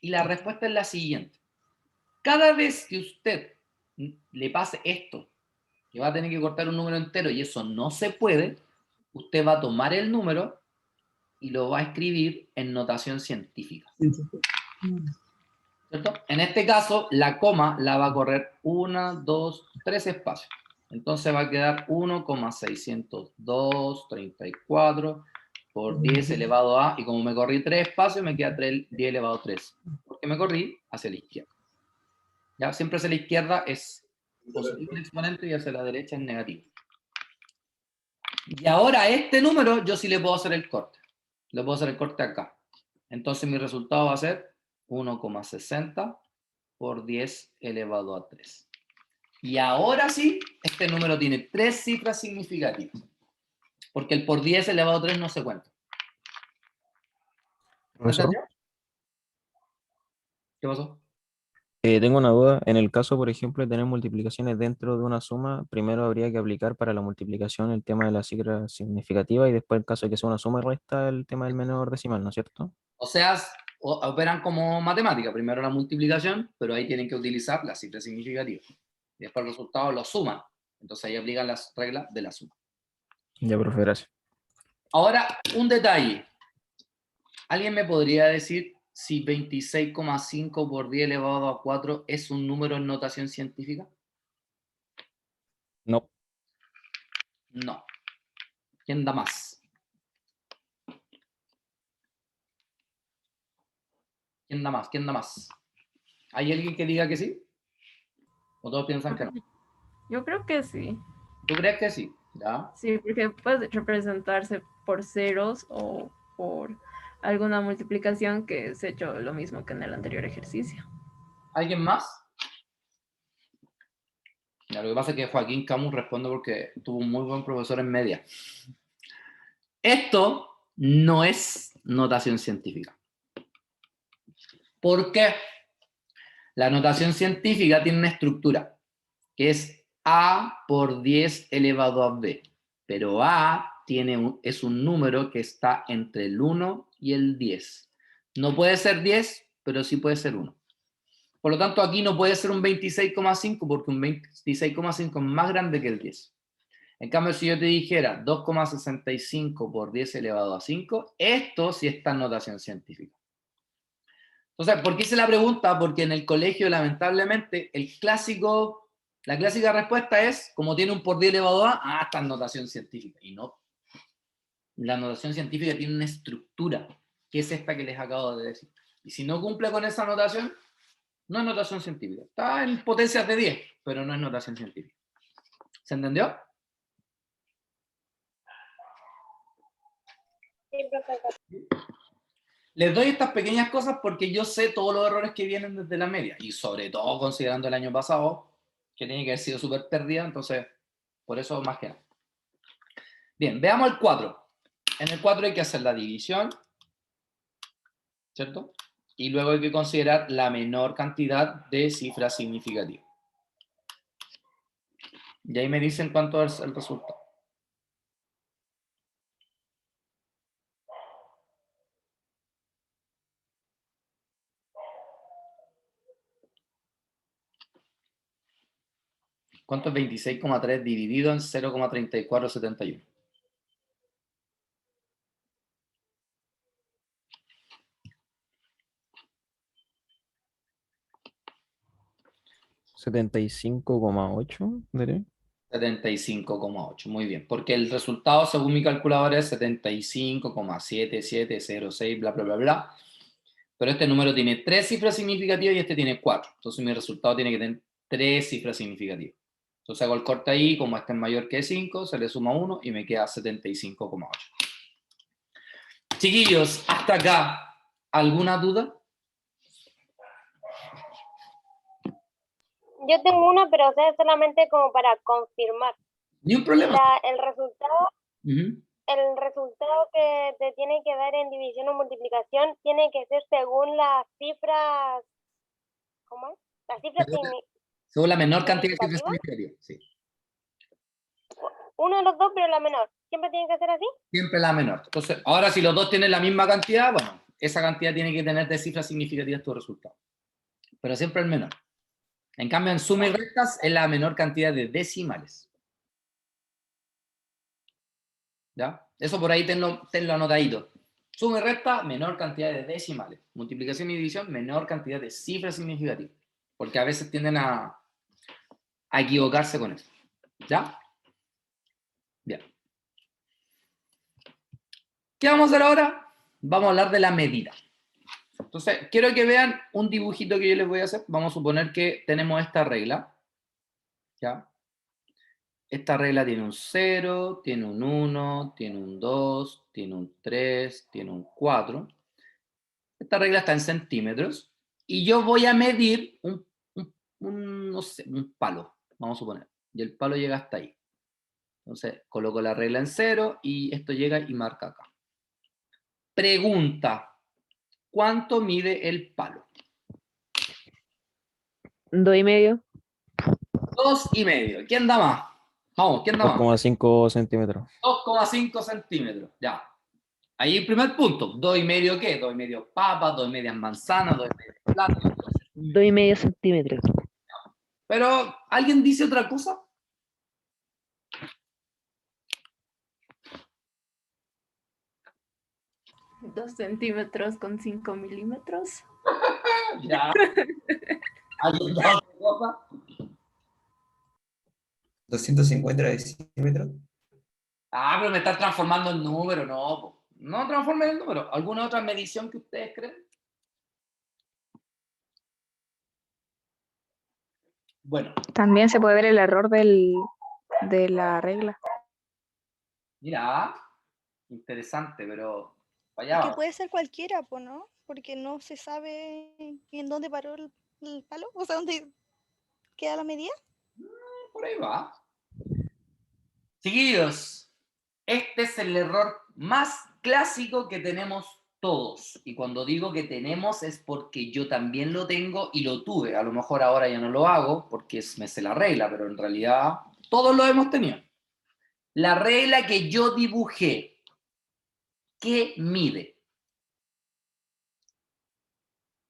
Y la respuesta es la siguiente. Cada vez que usted le pase esto, que va a tener que cortar un número entero y eso no se puede, usted va a tomar el número y lo va a escribir en notación científica. ¿Cierto? En este caso, la coma la va a correr 1, 2, 3 espacios. Entonces va a quedar 1,602,34 por 10 elevado a, y como me corrí 3 espacios, me queda 10 elevado a 3. Porque me corrí hacia la izquierda. ¿Ya? Siempre hacia la izquierda es positivo el exponente y hacia la derecha es negativo. Y ahora a este número yo sí le puedo hacer el corte. Le puedo hacer el corte acá. Entonces mi resultado va a ser 1,60 por 10 elevado a 3. Y ahora sí, este número tiene 3 cifras significativas. Porque el por 10 elevado a 3 no se cuenta. Profesor, ¿Qué pasó? tengo una duda. En el caso, por ejemplo, de tener multiplicaciones dentro de una suma, primero habría que aplicar para la multiplicación el tema de la cifra significativa y después, en caso de que sea una suma y resta, el tema del menor decimal, ¿no es cierto? O sea, operan como matemática. Primero la multiplicación, pero ahí tienen que utilizar las cifras significativas. Y después el resultado lo suman. Entonces ahí aplican las reglas de la suma. Ya, profe, gracias. Ahora, un detalle. ¿Alguien me podría decir si 26,5 por 10 elevado a 4 es un número en notación científica? No. No. ¿Quién da más? ¿Quién da más? ¿Quién da más? ¿Hay alguien que diga que sí? ¿O todos piensan que no? Yo creo que sí. ¿Tú crees que sí? ¿Ya? Sí, porque puede representarse por ceros o por alguna multiplicación que se hecho lo mismo que en el anterior ejercicio. ¿Alguien más? Ya, lo que pasa es que Joaquín Camus responde porque tuvo un muy buen profesor en media. Esto no es notación científica. ¿Por qué? La notación científica tiene una estructura que es A por 10 elevado a B. Pero A es un número que está entre el 1 y el 10. No puede ser 10, pero sí puede ser 1. Por lo tanto, aquí no puede ser un 26,5 porque un 26,5 es más grande que el 10. En cambio, si yo te dijera 2,65 por 10 elevado a 5, esto sí está en notación científica. Entonces, ¿por qué hice la pregunta? Porque en el colegio, lamentablemente, la clásica respuesta es, como tiene un por 10 elevado a, está en notación científica. Y no. La notación científica tiene una estructura, que es esta que les acabo de decir. Y si no cumple con esa notación, no es notación científica. Está en potencias de 10, pero no es notación científica. ¿Se entendió? Sí, profesor. Les doy estas pequeñas cosas porque yo sé todos los errores que vienen desde la media. Y sobre todo considerando el año pasado, que tiene que haber sido súper perdida, entonces, por eso más que nada. Bien, veamos el 4. En el 4 hay que hacer la división, ¿cierto? Y luego hay que considerar la menor cantidad de cifras significativas. Y ahí me dicen cuánto es el resultado. ¿Cuánto es 26,3 dividido en 0,3471? ¿75,8? ¿Diré? 75,8, muy bien, porque el resultado según mi calculadora es 75,7706, bla, bla, bla, bla, pero este número tiene 3 cifras significativas y este tiene 4, entonces mi resultado tiene que tener 3 cifras significativas. Entonces hago el corte ahí, como este es mayor que 5, se le suma 1 y me queda 75,8. Chiquillos, hasta acá, ¿alguna duda? Yo tengo una, pero o sea, solamente como para confirmar. Ni un problema. El resultado que te tiene que dar en división o multiplicación tiene que ser según las cifras, ¿cómo es? Las cifras Según la menor cantidad de cifras significativas, sí. uno de los dos, pero la menor. ¿Siempre tiene que ser así? Siempre la menor. Entonces, ahora si los dos tienen la misma cantidad, bueno, esa cantidad tiene que tener de cifras significativas tu resultado. Pero siempre el menor. En cambio, en suma y restas es la menor cantidad de decimales. ¿Ya? Eso por ahí tenlo anotadito. Suma y resta, menor cantidad de decimales. Multiplicación y división, menor cantidad de cifras significativas. Porque a veces tienden a equivocarse con eso. ¿Ya? Bien. ¿Qué vamos a hacer ahora? Vamos a hablar de la medida. Entonces, quiero que vean un dibujito que yo les voy a hacer. Vamos a suponer que tenemos esta regla. ¿Ya? Esta regla tiene un 0, tiene un 1, tiene un 2, tiene un 3, tiene un 4. Esta regla está en centímetros. Y yo voy a medir no sé, un palo, vamos a suponer. Y el palo llega hasta ahí. Entonces, coloco la regla en 0 y esto llega y marca acá. Pregunta. ¿Cuánto mide el palo? 2,5. 2,5. ¿Quién da más? Vamos, ¿quién da más? 2,5 centímetros. 2,5 centímetros. Ya. Ahí el primer punto. 2,5 ¿qué? 2,5 papas, 2,5 manzanas, 2,5 plátanos. 2,5 centímetros. Pero, ¿alguien dice otra cosa? 2 centímetros con 5 milímetros. Ya. Ayudado, Rafa. 250 decímetros. Ah, pero me estás transformando en número, no. Po. No transformes el número. ¿Alguna otra medición que ustedes creen? Bueno, También se puede ver el error de la regla. mira, interesante, pero para allá Es que vamos. puede ser cualquiera, pues, ¿no? Porque no se sabe en dónde paró el palo, o sea, dónde queda la medida. Por ahí va. Chiquillos, este es el error más clásico que tenemos todos. Y cuando digo que tenemos es porque yo también lo tengo y lo tuve. A lo mejor ahora ya no lo hago porque me sé la regla, pero en realidad todos lo hemos tenido. La regla que yo dibujé, ¿qué mide?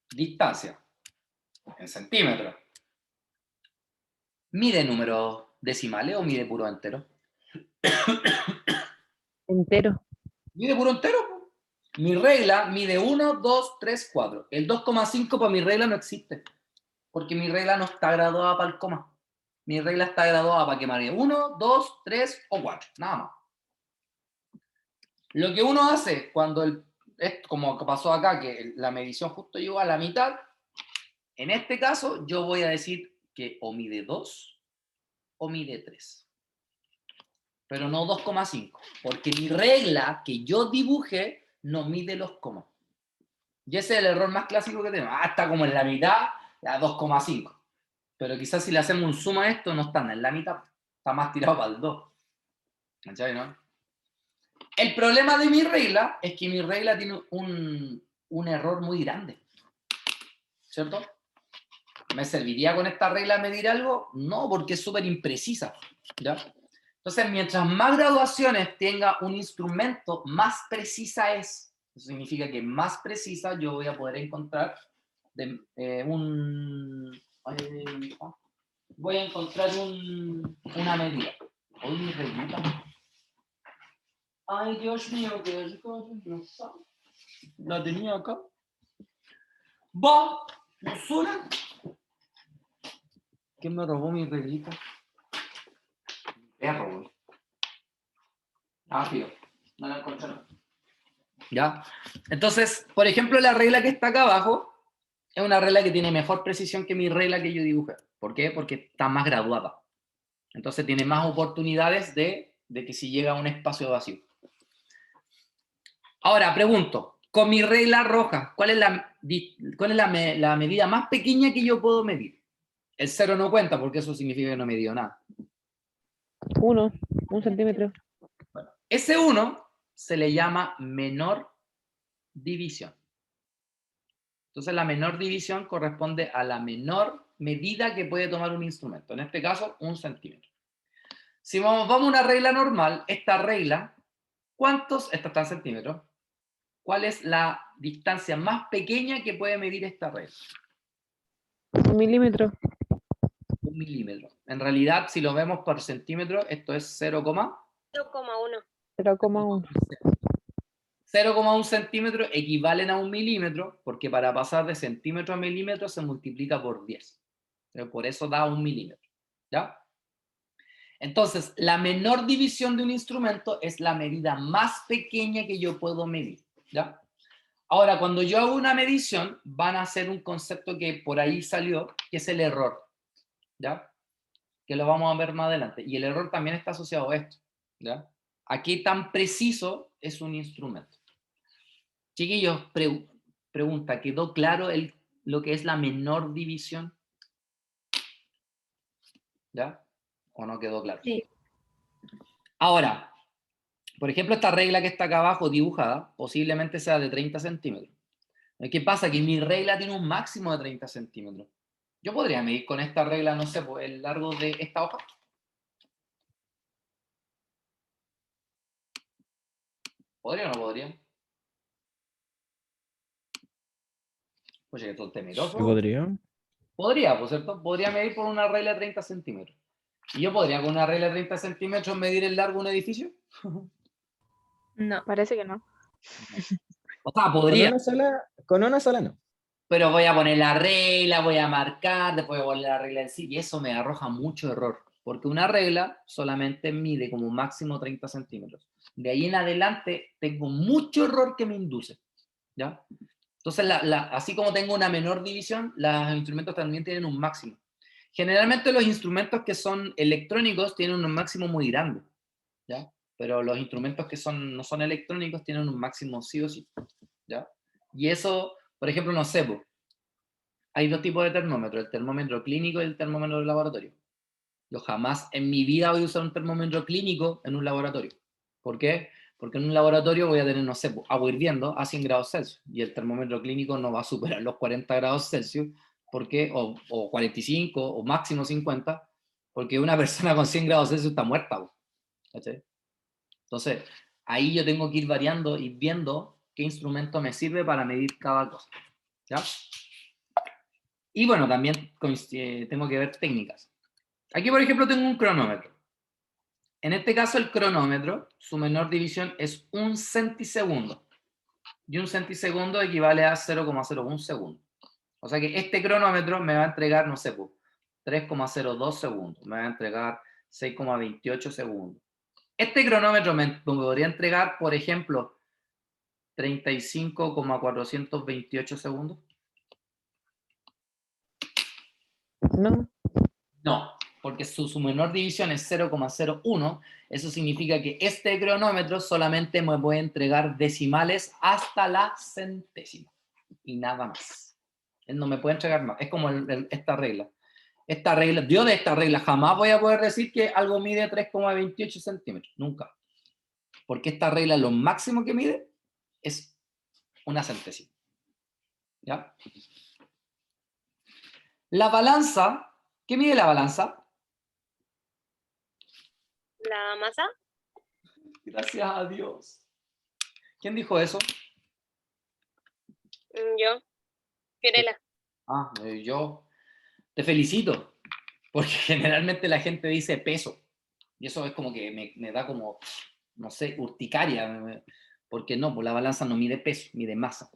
Distancia, en centímetros. ¿Mide números decimales o mide puro entero? Entero. Mide puro entero. Mi regla mide 1, 2, 3, 4. El 2,5 para mi regla no existe. Porque mi regla no está graduada para el coma. Mi regla está graduada para que marque 1, 2, 3 o 4. Nada más. Lo que uno hace cuando es como pasó acá, que la medición justo llegó a la mitad, en este caso yo voy a decir que o mide 2 o mide 3. Pero no 2,5. Porque mi regla que yo dibujé no mide los comas. Y ese es el error más clásico que tenemos. Ah, está como en la mitad, ya 2,5. Pero quizás si le hacemos un suma a esto, no está en la mitad. Está más tirado para el 2. ¿Cachai, no? El problema de mi regla es que mi regla tiene un error muy grande. ¿Cierto? ¿Me serviría con esta regla medir algo? No, porque es súper imprecisa. ¿Ya? Entonces, mientras más graduaciones tenga un instrumento, más precisa es. Eso significa que más precisa yo voy a poder encontrar voy a encontrar una medida. Hoy mi reglita. Ay, Dios mío, qué rico. No sabe. La tenía acá. Va, basura. ¿Quién me robó mi reglita? Perro, güey. Ah, tío. No la encontré. ¿Ya? Entonces, por ejemplo, la regla que está acá abajo es una regla que tiene mejor precisión que mi regla que yo dibujé. ¿Por qué? Porque está más graduada. Entonces tiene más oportunidades de que si llega a un espacio vacío. Ahora, pregunto, con mi regla roja, ¿cuál es la medida más pequeña que yo puedo medir? El 0 no cuenta porque eso significa que no me dio nada. 1 centímetro. Bueno, ese 1 se le llama menor división. Entonces la menor división corresponde a la menor medida que puede tomar un instrumento. En este caso, 1 centímetro. Si vamos a una regla normal, esta regla, esta está en centímetros, ¿cuál es la distancia más pequeña que puede medir esta regla? 1 milímetro. 1 milímetro. En realidad, si lo vemos por centímetro, esto es 0,1. 0,1. 0,1 centímetro equivalen a 1 milímetro, porque para pasar de centímetro a milímetro se multiplica por 10. Por eso da 1 milímetro. ¿Ya? Entonces, la menor división de un instrumento es la medida más pequeña que yo puedo medir. ¿Ya? Ahora, cuando yo hago una medición, van a hacer un concepto que por ahí salió, que es el error. ¿Ya? Que lo vamos a ver más adelante. Y el error también está asociado a esto. ¿Ya? ¿A qué tan preciso es un instrumento? Chiquillos, pregunta, ¿quedó claro lo que es la menor división? ¿Ya? ¿O no quedó claro? Sí. Ahora, por ejemplo, esta regla que está acá abajo dibujada, posiblemente sea de 30 centímetros. ¿Qué pasa? Que mi regla tiene un máximo de 30 centímetros. Yo podría medir con esta regla, no sé, pues, el largo de esta hoja. ¿Podría o no podría? Oye, que todo temeroso. ¿Sí podría? Podría, por cierto, podría medir por una regla de 30 centímetros. ¿Y yo podría con una regla de 30 centímetros medir el largo de un edificio? No. Parece que no. O sea, podría, Con una sola no. pero voy a poner la regla, voy a marcar, después voy a poner la regla en sí, y eso me arroja mucho error, porque una regla solamente mide como máximo 30 centímetros. De ahí en adelante tengo mucho error que me induce, ¿ya? Entonces, así como tengo una menor división, los instrumentos también tienen un máximo. Generalmente los instrumentos que son electrónicos tienen un máximo muy grande, ¿ya? Pero los instrumentos que no son electrónicos tienen un máximo sí o sí, ¿ya? Y eso, por ejemplo, no sé, hay dos tipos de termómetros, el termómetro clínico y el termómetro de laboratorio. Yo jamás en mi vida voy a usar un termómetro clínico en un laboratorio. ¿Por qué? Porque en un laboratorio voy a tener, no sé, agua hirviendo a 100 grados Celsius y el termómetro clínico no va a superar los 40 grados Celsius, porque, o 45 o máximo 50, porque una persona con 100 grados Celsius está muerta. ¿Cachai? Entonces, ahí yo tengo que ir variando y viendo qué instrumento me sirve para medir cada cosa. ¿Ya? Y bueno, también tengo que ver técnicas. Aquí, por ejemplo, tengo un cronómetro. En este caso, el cronómetro, su menor división es 1 centisegundo. Y 1 centisegundo equivale a 0,01 segundo. O sea que este cronómetro me va a entregar, no sé, 3,02 segundos. Me va a entregar 6,28 segundos. Este cronómetro me podría entregar, por ejemplo, 35,428 segundos. No. No, porque su menor división es 0,01. Eso significa que este cronómetro solamente me puede entregar decimales hasta la centésima. Y nada más. Él no me puede entregar más. Es como esta regla. Yo de esta regla jamás voy a poder decir que algo mide 3,28 centímetros. Nunca. Porque esta regla lo máximo que mide es una centésima. ¿Ya? La balanza. ¿Qué mide la balanza? ¿La masa? Gracias a Dios. ¿Quién dijo eso? Yo. Fiorella. Yo te felicito, porque generalmente la gente dice peso, y eso es como que me da como, no sé, urticaria, porque no, pues la balanza no mide peso, mide masa.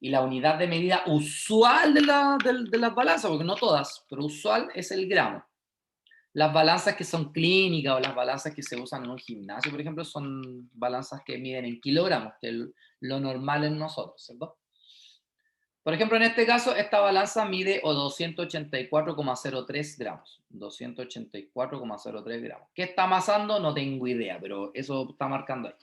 Y la unidad de medida usual de las balanzas, porque no todas, pero usual es el gramo. Las balanzas que son clínicas o las balanzas que se usan en un gimnasio, por ejemplo, son balanzas que miden en kilogramos, que es lo normal en nosotros, ¿cierto? Por ejemplo, en este caso, esta balanza mide 284,03 gramos. 284,03 gramos. ¿Qué está amasando? No tengo idea, pero eso está marcando ahí.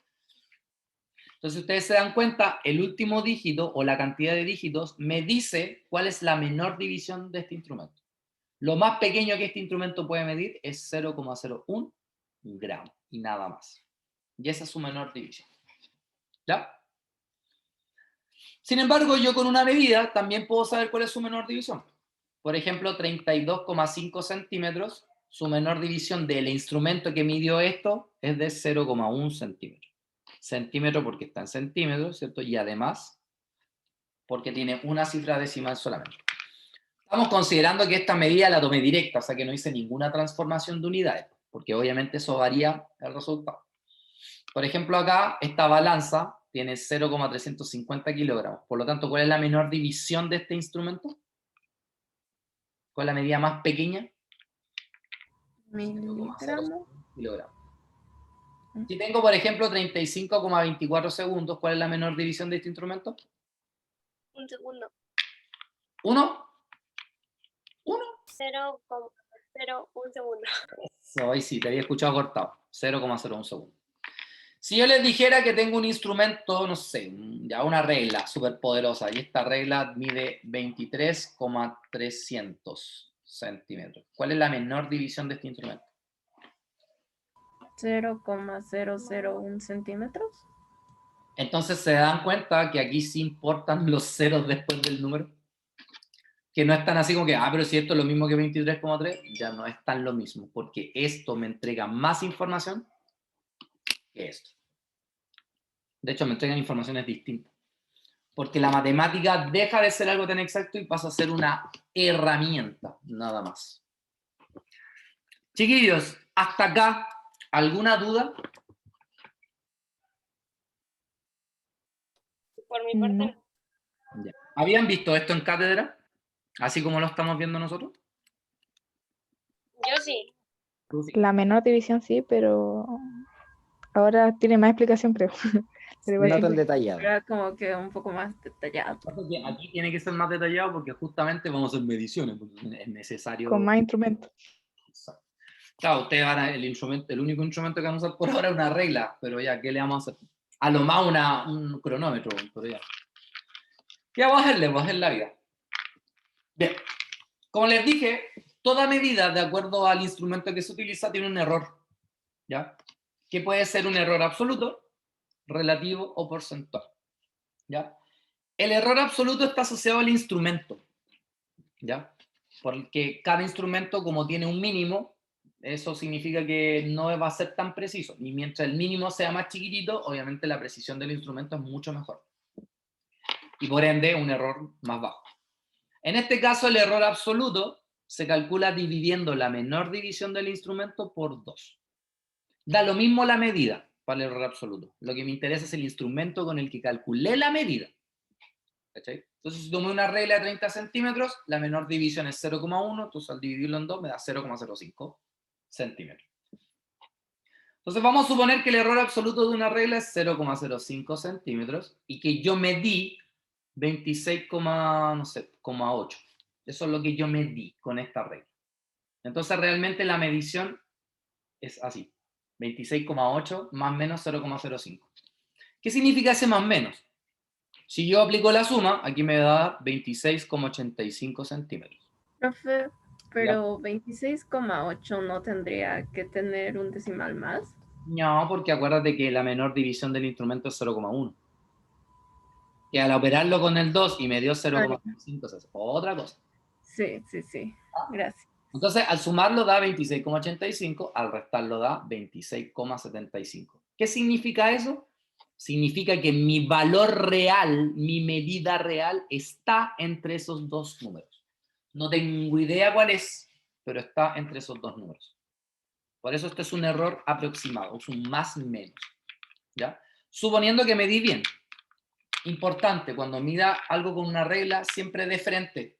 Entonces, ustedes se dan cuenta, el último dígito o la cantidad de dígitos me dice cuál es la menor división de este instrumento. Lo más pequeño que este instrumento puede medir es 0,01 gramos y nada más. Y esa es su menor división. ¿Ya? Sin embargo, yo con una medida también puedo saber cuál es su menor división. Por ejemplo, 32,5 centímetros, su menor división del instrumento que midió esto es de 0,1 centímetro. Centímetro porque está en centímetros, ¿cierto? Y además, porque tiene una cifra decimal solamente. Estamos considerando que esta medida la tomé directa, o sea que no hice ninguna transformación de unidades, porque obviamente eso varía el resultado. Por ejemplo, acá, esta balanza tiene 0,350 kilogramos. Por lo tanto, ¿cuál es la menor división de este instrumento? ¿Cuál es la medida más pequeña? Miligramos. Kilogramos. Si tengo, por ejemplo, 35,24 segundos, ¿cuál es la menor división de este instrumento? Un segundo. ¿1? ¿1? 0,01 segundo. Ahí sí, te había escuchado cortado. 0,01 segundos. Si yo les dijera que tengo un instrumento, no sé, ya una regla súper poderosa, y esta regla mide 23,300 centímetros, ¿cuál es la menor división de este instrumento? 0,001 centímetros. Entonces se dan cuenta que aquí sí importan los ceros después del número, que no están así como que, pero si esto es lo mismo que 23,3, ya no es tan lo mismo, porque esto me entrega más información que esto. De hecho, me entregan informaciones distintas. Porque la matemática deja de ser algo tan exacto y pasa a ser una herramienta, nada más. Chiquillos, hasta acá, ¿alguna duda? Por mi parte, No. no. Ya. ¿Habían visto esto en cátedra? Así como lo estamos viendo nosotros. Yo sí. Tú sí. La menor división sí, pero ahora tiene más explicación, creo. Pero igual No tan siempre- detallado. Era como que un poco más detallado. Pasa que aquí tiene que ser más detallado porque justamente vamos a hacer mediciones, porque es necesario. con más instrumentos. Exacto. Claro, ustedes van a, el único instrumento que van a usar por ahora es una regla, pero ya, ¿qué le vamos a hacer? A lo más un cronómetro, pero ya. ¿Qué vamos a hacerle? Vamos a hacer la vida. Bien, como les dije, toda medida, de acuerdo al instrumento que se utiliza, tiene un error, ¿ya? Que puede ser un error absoluto, relativo o porcentual, ¿ya? El error absoluto está asociado al instrumento, ¿ya? Porque cada instrumento, como tiene un mínimo, eso significa que no va a ser tan preciso. Y mientras el mínimo sea más chiquitito, obviamente la precisión del instrumento es mucho mejor. Y por ende, un error más bajo. En este caso, el error absoluto se calcula dividiendo la menor división del instrumento por 2. Da lo mismo la medida para el error absoluto. Lo que me interesa es el instrumento con el que calculé la medida. ¿Cachai? Entonces, si tomé una regla de 30 centímetros, la menor división es 0,1, entonces al dividirlo en 2 me da 0,05 centímetros. Entonces vamos a suponer que el error absoluto de una regla es 0,05 centímetros y que yo medí 26,8. Eso es lo que yo medí con esta regla. Entonces realmente la medición es así, 26,8 más menos 0,05. ¿Qué significa ese más menos? Si yo aplico la suma, aquí me da 26,85 centímetros. Profe, pero 26,8 no tendría que tener un decimal más. No, porque acuérdate que la menor división del instrumento es 0,1. Y al operarlo con el 2 y me dio 0,5, es otra cosa. Sí, sí, sí. Gracias. Entonces, al sumarlo da 26,85, al restarlo da 26,75. ¿Qué significa eso? Significa que mi valor real, mi medida real, está entre esos dos números. No tengo idea cuál es, pero está entre esos dos números. Por eso este es un error aproximado, es un más menos. ¿Ya? Suponiendo que medí bien. Importante, cuando mida algo con una regla, siempre de frente.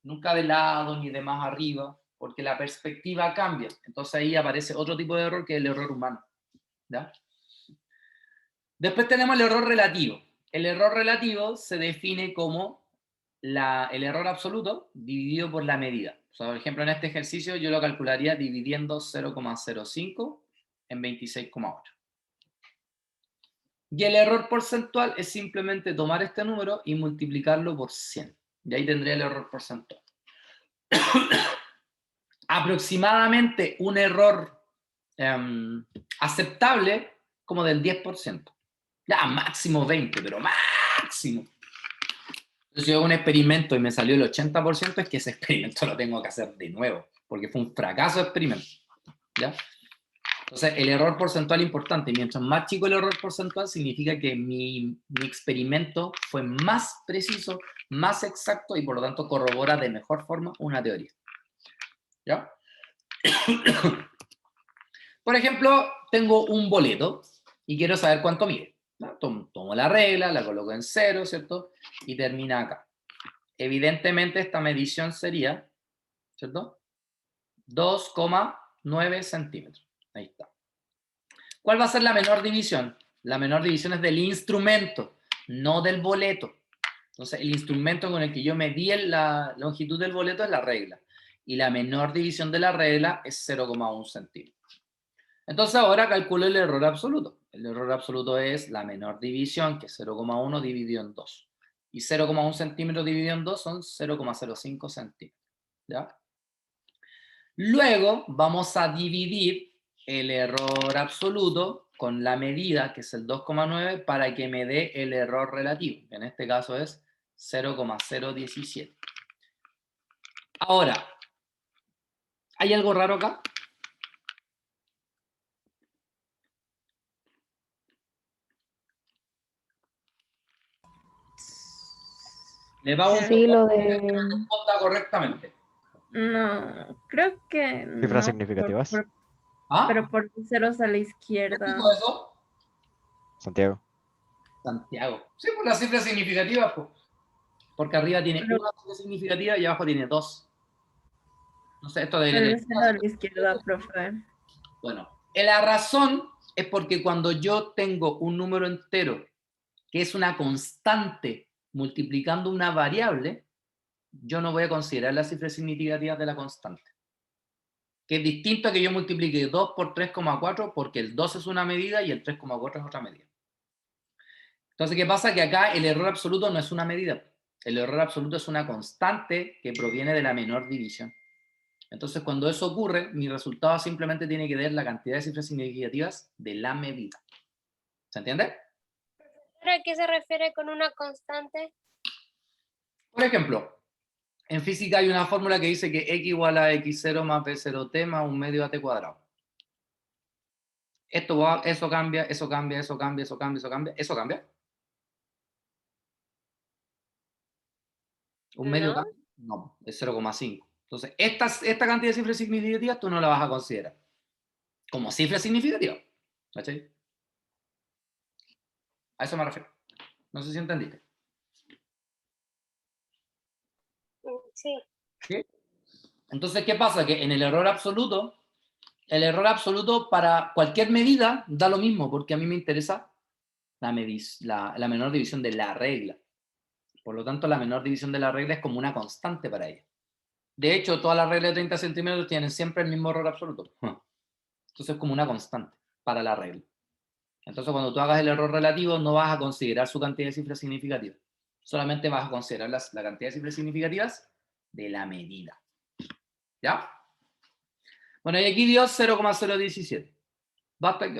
Nunca de lado ni de más arriba, porque la perspectiva cambia. Entonces ahí aparece otro tipo de error que es el error humano. ¿Ya? Después tenemos el error relativo. El error relativo se define como el error absoluto dividido por la medida. O sea, por ejemplo, en este ejercicio yo lo calcularía dividiendo 0,05 en 26,8. Y el error porcentual es simplemente tomar este número y multiplicarlo por 100. Y ahí tendría el error porcentual. Aproximadamente un error aceptable como del 10%. Ya, máximo 20, pero máximo. Entonces, si yo hago un experimento y me salió el 80%, es que ese experimento lo tengo que hacer de nuevo, porque fue un fracaso de experimento. ¿Ya? Entonces, el error porcentual es importante. Mientras más chico el error porcentual, significa que mi experimento fue más preciso, más exacto y por lo tanto corrobora de mejor forma una teoría. ¿Ya? Por ejemplo, tengo un boleto y quiero saber cuánto mide. ¿No? Tomo la regla, la coloco en 0, ¿cierto? Y termina acá. Evidentemente esta medición sería, ¿cierto? 2,9 centímetros. Ahí está. ¿Cuál va a ser la menor división? La menor división es del instrumento, no del boleto. Entonces, el instrumento con el que yo medí la longitud del boleto es la regla. Y la menor división de la regla es 0,1 centímetro. Entonces, ahora calculo el error absoluto. El error absoluto es la menor división, que es 0,1 dividido en 2. Y 0,1 centímetro dividido en 2 son 0,05 centímetros. ¿Ya? Luego vamos a dividir el error absoluto con la medida, que es el 2,9, para que me dé el error relativo, que en este caso es 0,017. Ahora, ¿hay algo raro acá? ¿Le va un Sí, poco lo a de... responda correctamente? No, creo que Cifras no. significativas. ¿Ah? Pero por ceros a la ¿Qué izquierda. dijo eso? Santiago. Santiago. Sí, por las cifras significativas, pues. Porque arriba tiene una cifra significativa y abajo tiene dos. No sé, esto debería tener. Revíselo a la izquierda, profe. Bueno, la razón es porque cuando yo tengo un número entero que es una constante multiplicando una variable, yo no voy a considerar las cifras significativas de la constante. Que es distinto a que yo multiplique 2 por 3,4 porque el 2 es una medida y el 3,4 es otra medida. Entonces, ¿qué pasa? Que acá el error absoluto no es una medida. El error absoluto es una constante que proviene de la menor división. Entonces, cuando eso ocurre, mi resultado simplemente tiene que ver la cantidad de cifras significativas de la medida. ¿Se entiende? ¿A qué se refiere con una constante? Por ejemplo, en física hay una fórmula que dice que x igual a x0 más b0t más 1 medio at cuadrado. Esto va, eso cambia, eso cambia, eso cambia, eso cambia, eso cambia, eso cambia. ¿Un medio No. cambia? No, es 0,5. Entonces, esta cantidad de cifras significativas tú no la vas a considerar como cifra significativa. ¿Cachai? A eso me refiero. No sé si entendiste. Sí. ¿Sí? Entonces, ¿qué pasa? Que en el error absoluto para cualquier medida da lo mismo, porque a mí me interesa la menor división de la regla. Por lo tanto, la menor división de la regla es como una constante para ella. De hecho, todas las reglas de 30 centímetros tienen siempre el mismo error absoluto. Entonces es como una constante para la regla. Entonces, cuando tú hagas el error relativo, no vas a considerar su cantidad de cifras significativas. Solamente vas a considerar la cantidad de cifras significativas de la medida. ¿Ya? Bueno, y aquí dio 0,017. Basta que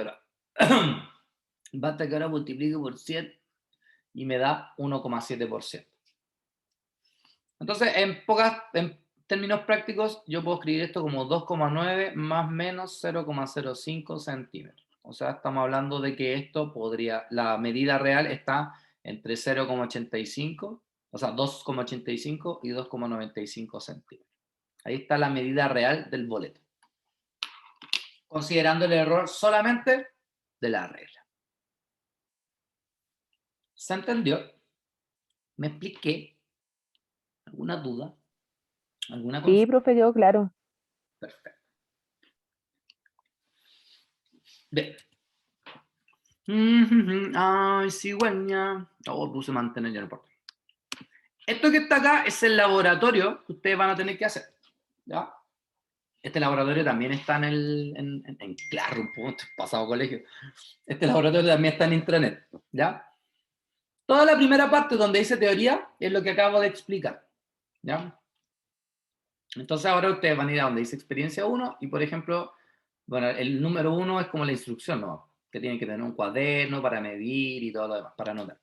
ahora multiplique por 7 y me da 1,7%. Entonces, en términos prácticos, yo puedo escribir esto como 2,9 más menos 0,05 centímetros. O sea, estamos hablando de que la medida real está entre 0,85, o sea, 2,85 y 2,95 centímetros. Ahí está la medida real del boleto. Considerando el error solamente de la regla. ¿Se entendió? ¿Me expliqué? ¿Alguna duda? ¿Alguna Sí, consulta? profe, quedó claro. Perfecto. Bien. Ay, cigüeña. Oh, puse mantener, ya no importa. Esto que está acá es el laboratorio que ustedes van a tener que hacer. ¿Ya? Este laboratorio también está en Classroom, pasado colegio. Este laboratorio también está en intranet. ¿Ya? Toda la primera parte donde dice teoría es lo que acabo de explicar. ¿Ya? Entonces ahora ustedes van a ir a donde dice experiencia 1 y, por ejemplo, bueno, el número 1 es como la instrucción, ¿no? Que tienen que tener un cuaderno para medir y todo lo demás, para anotar.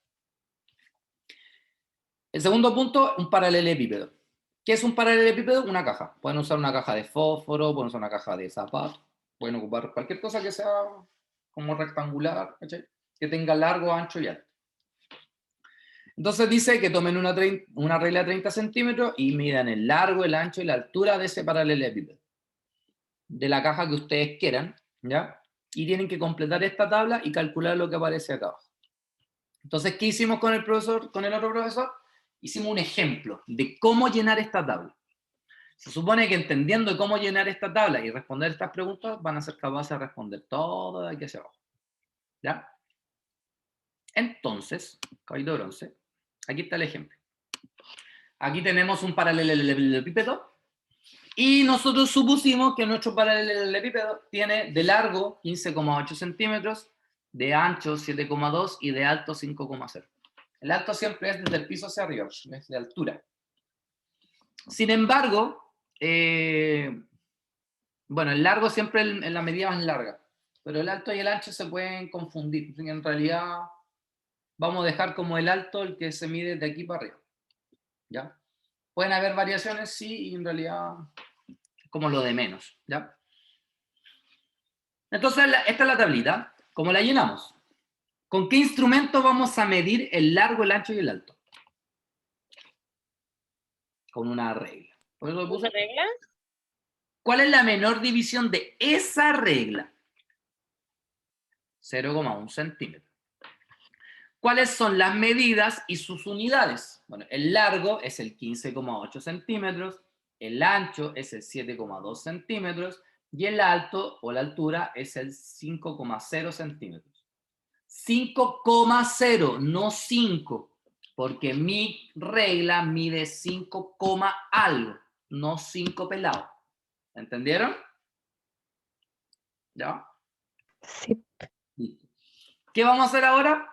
El segundo punto, un paralelepípedo. ¿Qué es un paralelepípedo? Una caja. Pueden usar una caja de fósforo, pueden usar una caja de zapatos, pueden ocupar cualquier cosa que sea como rectangular, ¿cachai? Que tenga largo, ancho y alto. Entonces dice que tomen una regla de 30 centímetros y midan el largo, el ancho y la altura de ese paralelepípedo. De la caja que ustedes quieran, ¿ya? Y tienen que completar esta tabla y calcular lo que aparece acá abajo. Entonces, ¿qué hicimos con el profesor, con el otro profesor? Hicimos un ejemplo de cómo llenar esta tabla. Se supone que entendiendo cómo llenar esta tabla y responder estas preguntas, van a ser capaces de responder todo de aquí hacia abajo. ¿Ya? Entonces, caballito de bronce, aquí está el ejemplo. Aquí tenemos un paralelepípedo y nosotros supusimos que nuestro paralelepípedo tiene de largo 15,8 centímetros, de ancho 7,2 y de alto 5,0. El alto siempre es desde el piso hacia arriba, es de altura. Sin embargo, bueno, el largo siempre en la medida más larga, pero el alto y el ancho se pueden confundir. En realidad, vamos a dejar como el alto el que se mide de aquí para arriba. ¿Ya? Pueden haber variaciones, sí, y en realidad es como lo de menos. ¿Ya? Entonces, esta es la tablita. ¿Cómo la llenamos? ¿Con qué instrumento vamos a medir el largo, el ancho y el alto? Con una regla. Por eso puse, ¿Una regla? ¿cuál es la menor división de esa regla? 0,1 centímetro. ¿Cuáles son las medidas y sus unidades? Bueno, el largo es el 15,8 centímetros, el ancho es el 7,2 centímetros y el alto o la altura es el 5,0 centímetros. 5,0, no 5, porque mi regla mide 5, algo, no 5 pelados. ¿Entendieron? ¿Ya? Sí. Listo. ¿Qué vamos a hacer ahora?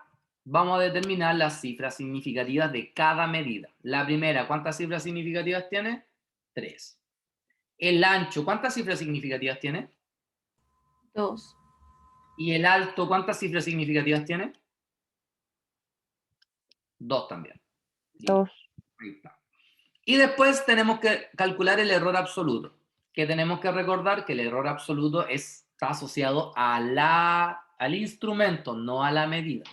Vamos a determinar las cifras significativas de cada medida. La primera, ¿cuántas cifras significativas tiene? 3. El ancho, ¿cuántas cifras significativas tiene? 2. Y el alto, ¿cuántas cifras significativas tiene? 2 también. 2. Ahí está. Y después tenemos que calcular el error absoluto, que tenemos que recordar que el error absoluto está asociado al instrumento, no a la medida.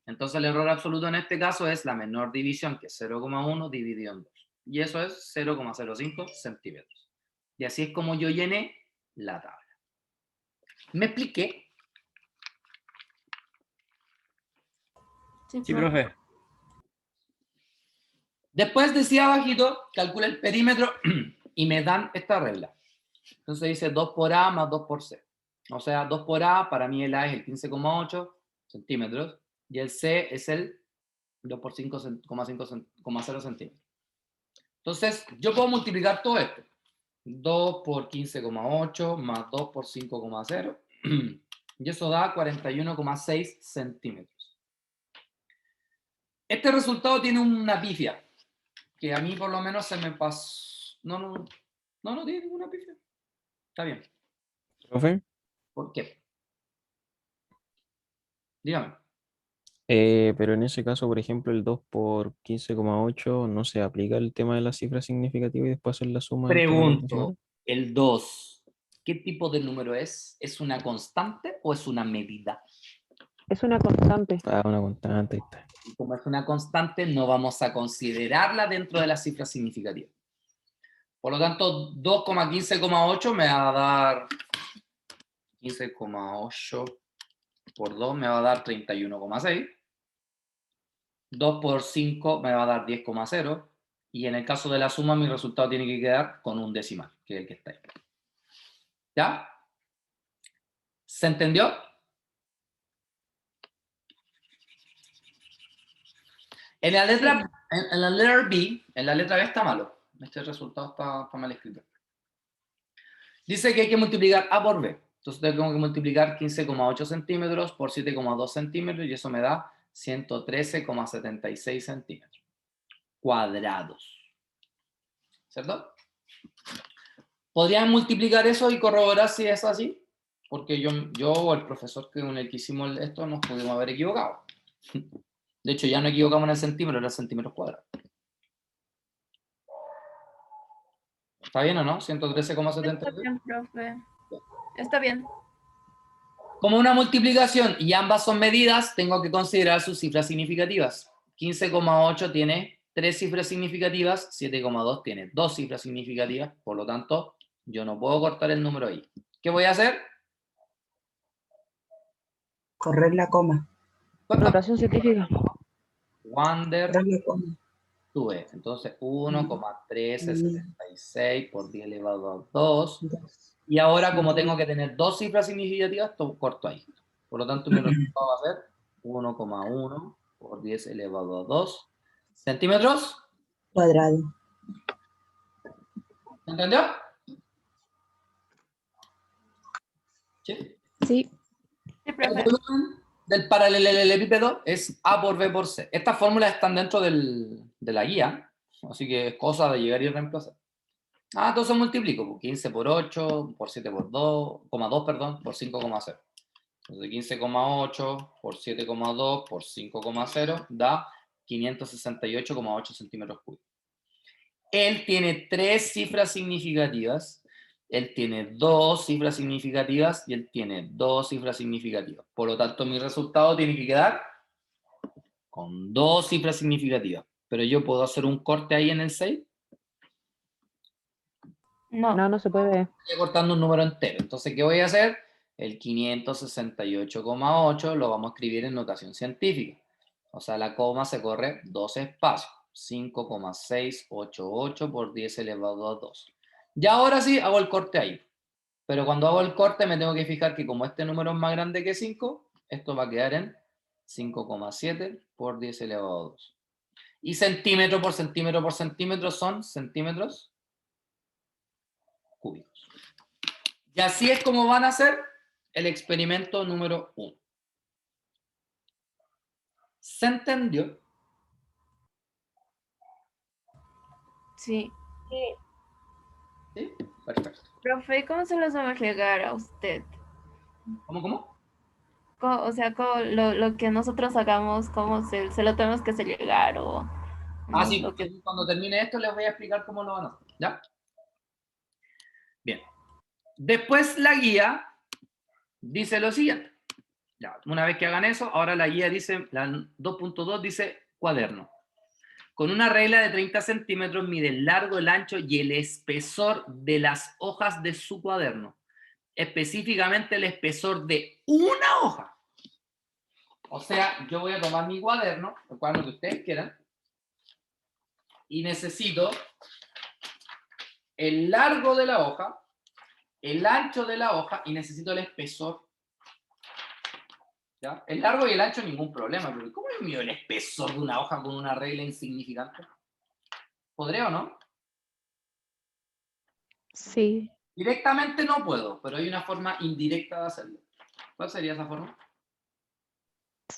Entonces el error absoluto en este caso es la menor división, que es 0,1 dividido en 2. Y eso es 0,05 centímetros. Y así es como yo llené la tabla. ¿Me expliqué? Sí, profe. Después decía abajito, calcula el perímetro y me dan esta regla. Entonces dice 2 por A más 2 por C. O sea, 2 por A, para mí el A es el 15,8 centímetros y el C es el 2 por 5,0 centímetros. Entonces, yo puedo multiplicar todo esto. 2 por 15,8 más 2 por 5,0 y eso da 41,6 centímetros. Este resultado tiene una pifia, que a mí por lo menos se me pasó. No tiene ninguna pifia. Está bien. Profe, ¿Por qué? Dígame. pero en ese caso, por ejemplo, el 2 por 15,8 no se aplica el tema de la cifra significativa y después hacer la suma entre los Pregunto, decimales. el 2, ¿qué tipo de número es? ¿Es una constante o es una medida? Es una constante. Ah, una constante, ahí está. Y como es una constante, no vamos a considerarla dentro de las cifras significativas. Por lo tanto, 2,15,8 me va a dar 15,8 por 2 me va a dar 31,6. 2 por 5 me va a dar 10,0. Y en el caso de la suma, mi resultado tiene que quedar con un decimal, que es el que está ahí. ¿Ya? ¿Se entendió? En la letra, en la letra B, en la letra B está malo. Este resultado está mal escrito. Dice que hay que multiplicar A por B. Entonces tengo que multiplicar 15,8 centímetros por 7,2 centímetros y eso me da 113,76 centímetros cuadrados. ¿Cierto? ¿Podrían multiplicar eso y corroborar si es así? Porque yo o el profesor con el que hicimos esto nos pudimos haber equivocado. De hecho, ya no equivocamos en el centímetro, era centímetros cuadrados. ¿Está bien o no? 113,76. Está bien, profe. Está bien. Como una multiplicación y ambas son medidas, tengo que considerar sus cifras significativas. 15,8 tiene 3 cifras significativas, 7,2 tiene 2 cifras significativas, por lo tanto, yo no puedo cortar el número ahí. ¿Qué voy a hacer? Correr la coma. Notación científica. Wander Correr la coma. sube. Entonces, 1,1376 por 10 elevado a 2. Y ahora, como tengo que tener 2 cifras significativas, corto ahí. Por lo tanto, mi resultado va a ser 1,1 por 10 elevado a 2 centímetros. Cuadrado. ¿Entendió? ¿Sí? Sí. Sí, El profe. volumen del paralelepípedo es A por B por C. Estas fórmulas están dentro de la guía, así que es cosa de llegar y reemplazar. Entonces multiplico, 15 por 8, por 7 por 2, 2, perdón, por 5,0. Entonces 15,8 por 7,2 por 5,0 da 568,8 centímetros cúbicos. Él tiene 3 cifras significativas, él tiene 2 cifras significativas y él tiene 2 cifras significativas. Por lo tanto, mi resultado tiene que quedar con 2 cifras significativas. Pero yo puedo hacer un corte ahí en el 6. No se puede. Estoy cortando un número entero. Entonces, ¿qué voy a hacer? El 568,8 lo vamos a escribir en notación científica. O sea, la coma se corre 2 espacios. 5,688 por 10 elevado a 2. Y ahora sí hago el corte ahí. Pero cuando hago el corte me tengo que fijar que como este número es más grande que 5, esto va a quedar en 5,7 por 10 elevado a 2. Y centímetro por centímetro por centímetro son centímetros cúbicos. Y así es como van a hacer el experimento número 1. ¿Se entendió? Sí. Sí. Sí, perfecto. Profe, ¿cómo se los vamos a llegar a usted? ¿Cómo? O sea, lo que nosotros hagamos, ¿cómo se lo tenemos que hacer llegar? O, Sí, lo que... cuando termine esto les voy a explicar cómo lo van a hacer, ¿ya? Bien. Después la guía dice lo siguiente. Ya, una vez que hagan eso, ahora la guía dice, la 2.2 dice cuaderno. Con una regla de 30 centímetros mide el largo, el ancho y el espesor de las hojas de su cuaderno. Específicamente el espesor de una hoja. O sea, yo voy a tomar mi cuaderno, el cuaderno que ustedes quieran, y necesito el largo de la hoja, el ancho de la hoja y necesito el espesor. ¿Ya? El largo y el ancho ningún problema, pero ¿cómo es mío el espesor de una hoja con una regla insignificante? ¿Podré o no? Sí. Directamente no puedo, pero hay una forma indirecta de hacerlo. ¿Cuál sería esa forma?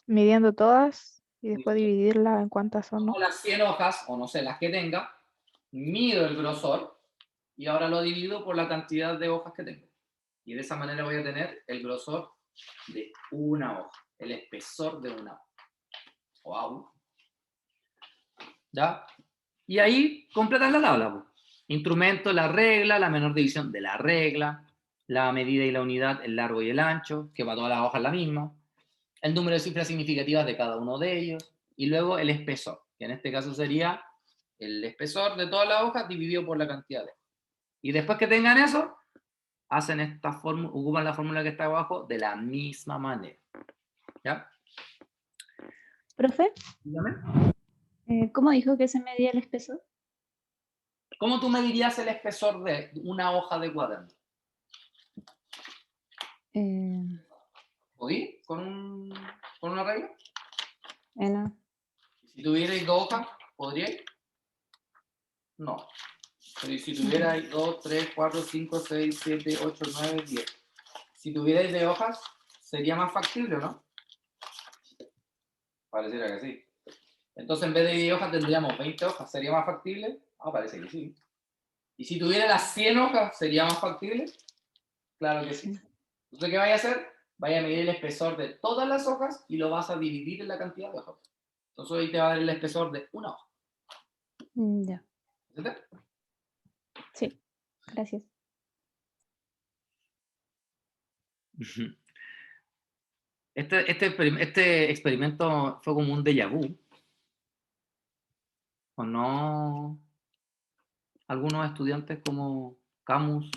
Midiendo todas y después dividirla en cuántas son, ¿no? Tomo las 100 hojas, o no sé, las que tenga, mido el grosor y ahora lo divido por la cantidad de hojas que tengo. Y de esa manera voy a tener el grosor de una hoja, el espesor de una hoja. ¡Wow! ¿Ya? Y ahí completas la tabla. Pues. Instrumento, la regla, la menor división de la regla, la medida y la unidad, el largo y el ancho, que para todas las hojas la misma, el número de cifras significativas de cada uno de ellos, y luego el espesor, que en este caso sería el espesor de todas las hojas dividido por la cantidad de hojas. Y después que tengan eso, hacen esta fórmula, ocupan la fórmula que está abajo de la misma manera. ¿Ya? Profe, Dígame. ¿cómo dijo que se medía el espesor? ¿Cómo tú medirías el espesor de una hoja de cuaderno? ¿Podí? ¿Con una regla? No. Si tuvierais 2 hojas, ¿podríais? No. Pero si tuvierais 2, 3, 4, 5, 6, 7, 8, 9, 10. Si tuvierais de hojas, ¿sería más factible o no? Pareciera que sí. Entonces, en vez de 10 hojas, tendríamos 20 hojas. ¿Sería más factible? Parece que sí. ¿Y si tuviera las 100 hojas, sería más factible? Claro que sí. Entonces, ¿qué vaya a hacer? Vaya a medir el espesor de todas las hojas y lo vas a dividir en la cantidad de hojas. Entonces, ahí te va a dar el espesor de una hoja. Ya. ¿Entiendes? Sí, gracias. Este experimento fue como un déjà vu. ¿O no? Algunos estudiantes como Camus,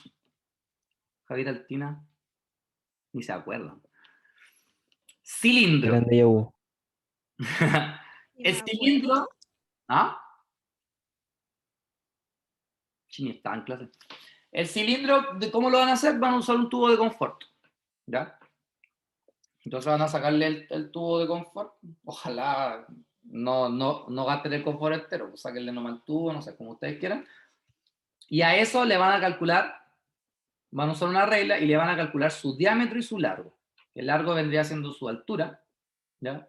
Javier Altina, ni se acuerdan. Cilindro. Grande Yabu. El cilindro. ¿Ah? Sí, está en clase. El cilindro, ¿cómo lo van a hacer? Van a usar un tubo de confort. ¿Ya? Entonces van a sacarle el tubo de confort. Ojalá no gasten el confort entero, pues sáquenle nomás el tubo, no sé, como ustedes quieran. Y a eso le van a calcular, van a usar una regla y le van a calcular su diámetro y su largo. El largo vendría siendo su altura, ¿ya?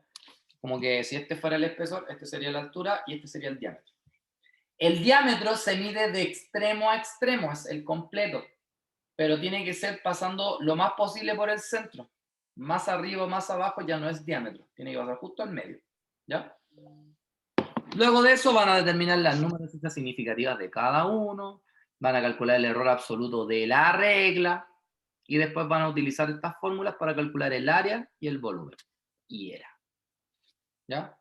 Como que si este fuera el espesor, este sería la altura y este sería el diámetro. El diámetro se mide de extremo a extremo, es el completo, pero tiene que ser pasando lo más posible por el centro. Más arriba o más abajo ya no es diámetro, tiene que pasar justo al medio, ¿ya? Luego de eso van a determinar las números de cifras significativas de cada uno, van a calcular el error absoluto de la regla, y después van a utilizar estas fórmulas para calcular el área y el volumen. Y era. ¿Ya?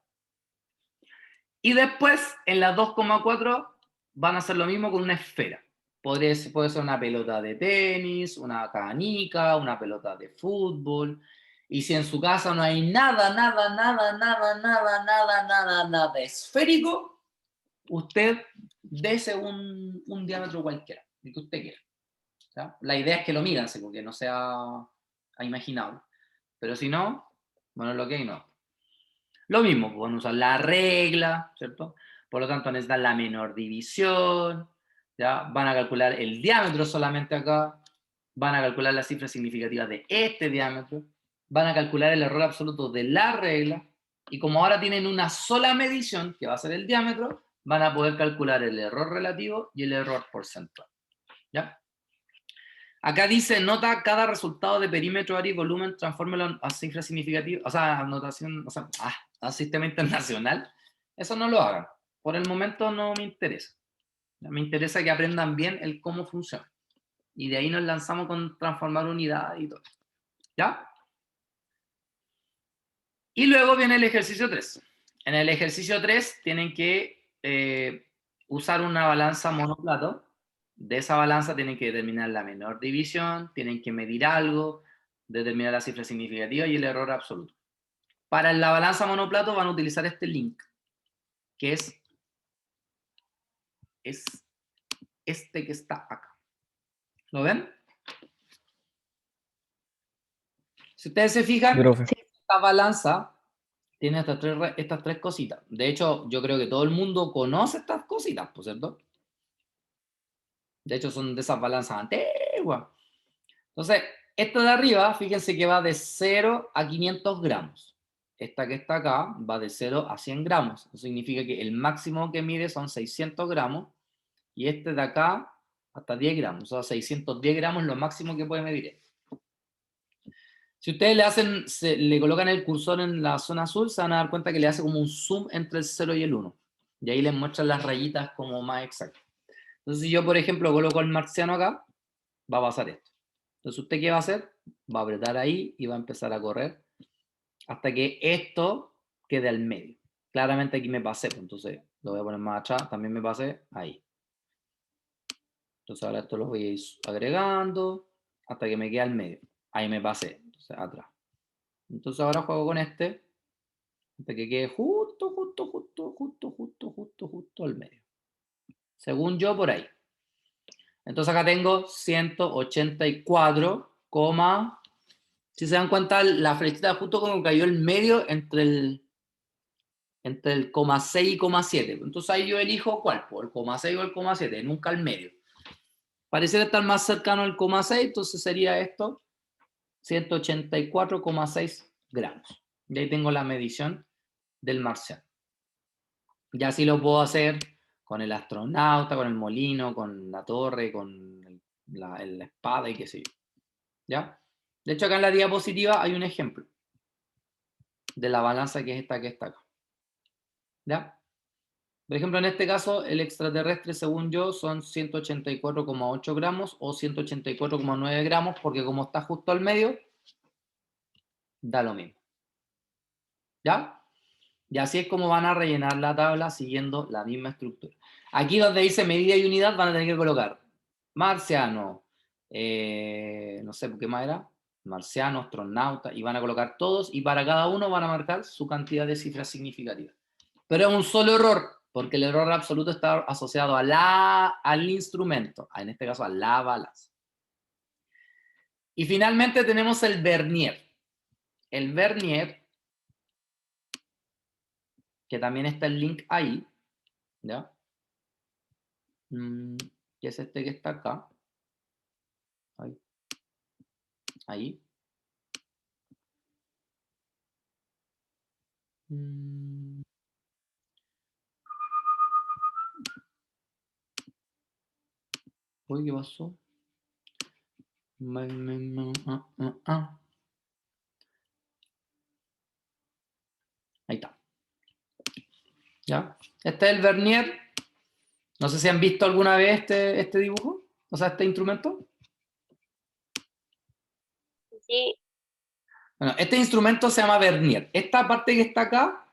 Y después, en las 2,4, van a hacer lo mismo con una esfera. Puede ser una pelota de tenis, una canica, una pelota de fútbol. Y si en su casa no hay nada esférico, usted dese un diámetro cualquiera, el que usted quiera. ¿Ya? La idea es que lo midan, porque no sea imaginable. Pero si no, bueno, lo que hay no. Lo mismo, pueden usar la regla, ¿cierto? Por lo tanto, necesitan la menor división, ¿ya? Van a calcular el diámetro solamente acá, van a calcular la cifra significativa de este diámetro, van a calcular el error absoluto de la regla, y como ahora tienen una sola medición, que va a ser el diámetro, van a poder calcular el error relativo y el error porcentual. ¿Ya? Acá dice, nota cada resultado de perímetro, área y volumen, transfórmelo a cifra significativa, o sea, anotación, o sea, a sistema internacional. Eso no lo hagan. Por el momento no me interesa. Me interesa que aprendan bien el cómo funciona. Y de ahí nos lanzamos con transformar unidades y todo. ¿Ya? Y luego viene el ejercicio 3. En el ejercicio 3 tienen que usar una balanza monoplato. De esa balanza tienen que determinar la menor división, tienen que medir algo, determinar la cifra significativa y el error absoluto. Para la balanza monoplato van a utilizar este link, que es este que está acá. ¿Lo ven? Si ustedes se fijan, esta balanza tiene estas tres cositas. De hecho, yo creo que todo el mundo conoce estas cositas, ¿por cierto? De hecho, son de esas balanzas antiguas. Entonces, esta de arriba, fíjense que va de 0 a 500 gramos. Esta que está acá va de 0 a 100 gramos. Eso significa que el máximo que mide son 600 gramos. Y este de acá hasta 10 gramos. O sea, 610 gramos es lo máximo que puede medir esto. Si ustedes le colocan el cursor en la zona azul, se van a dar cuenta que le hace como un zoom entre el 0 y el 1. Y ahí les muestran las rayitas como más exactas. Entonces, si yo, por ejemplo, coloco el marciano acá, va a pasar esto. Entonces, ¿usted qué va a hacer? Va a apretar ahí y va a empezar a correr hasta que esto quede al medio. Claramente aquí me pasé, pues, entonces lo voy a poner más atrás, también me pasé ahí. Entonces ahora esto lo voy a ir agregando hasta que me quede al medio. Ahí me pasé, entonces atrás. Entonces ahora juego con este hasta que quede justo al medio. Según yo, por ahí. Entonces acá tengo 184, si se dan cuenta, la flechita justo como cayó el medio entre el coma 6 y coma 7. Entonces ahí yo elijo cuál, el coma 6 o el coma 7, nunca al medio. Pareciera estar más cercano al coma 6, entonces sería esto, 184,6 gramos. Y ahí tengo la medición del marciano. Ya así lo puedo hacer con el astronauta, con el molino, con la torre, con la espada y qué sé yo. ¿Ya? De hecho, acá en la diapositiva hay un ejemplo de la balanza que es esta que está acá. ¿Ya? Por ejemplo, en este caso, el extraterrestre, según yo, son 184,8 gramos o 184,9 gramos, porque como está justo al medio, da lo mismo. ¿Ya? Y así es como van a rellenar la tabla siguiendo la misma estructura. Aquí donde dice medida y unidad van a tener que colocar marciano, no sé qué más era, marciano, astronauta, y van a colocar todos, y para cada uno van a marcar su cantidad de cifras significativas. Pero es un solo error, porque el error absoluto está asociado al instrumento, en este caso a la balanza. Y finalmente tenemos el vernier. El vernier, que también está el link ahí, ¿ya? Que es este que está acá. Ahí. Uy, ¿qué pasó? Ahí está. ¿Ya? Este es el vernier. No sé si han visto alguna vez este dibujo, o sea, este instrumento. Sí. Bueno, este instrumento se llama vernier. Esta parte que está acá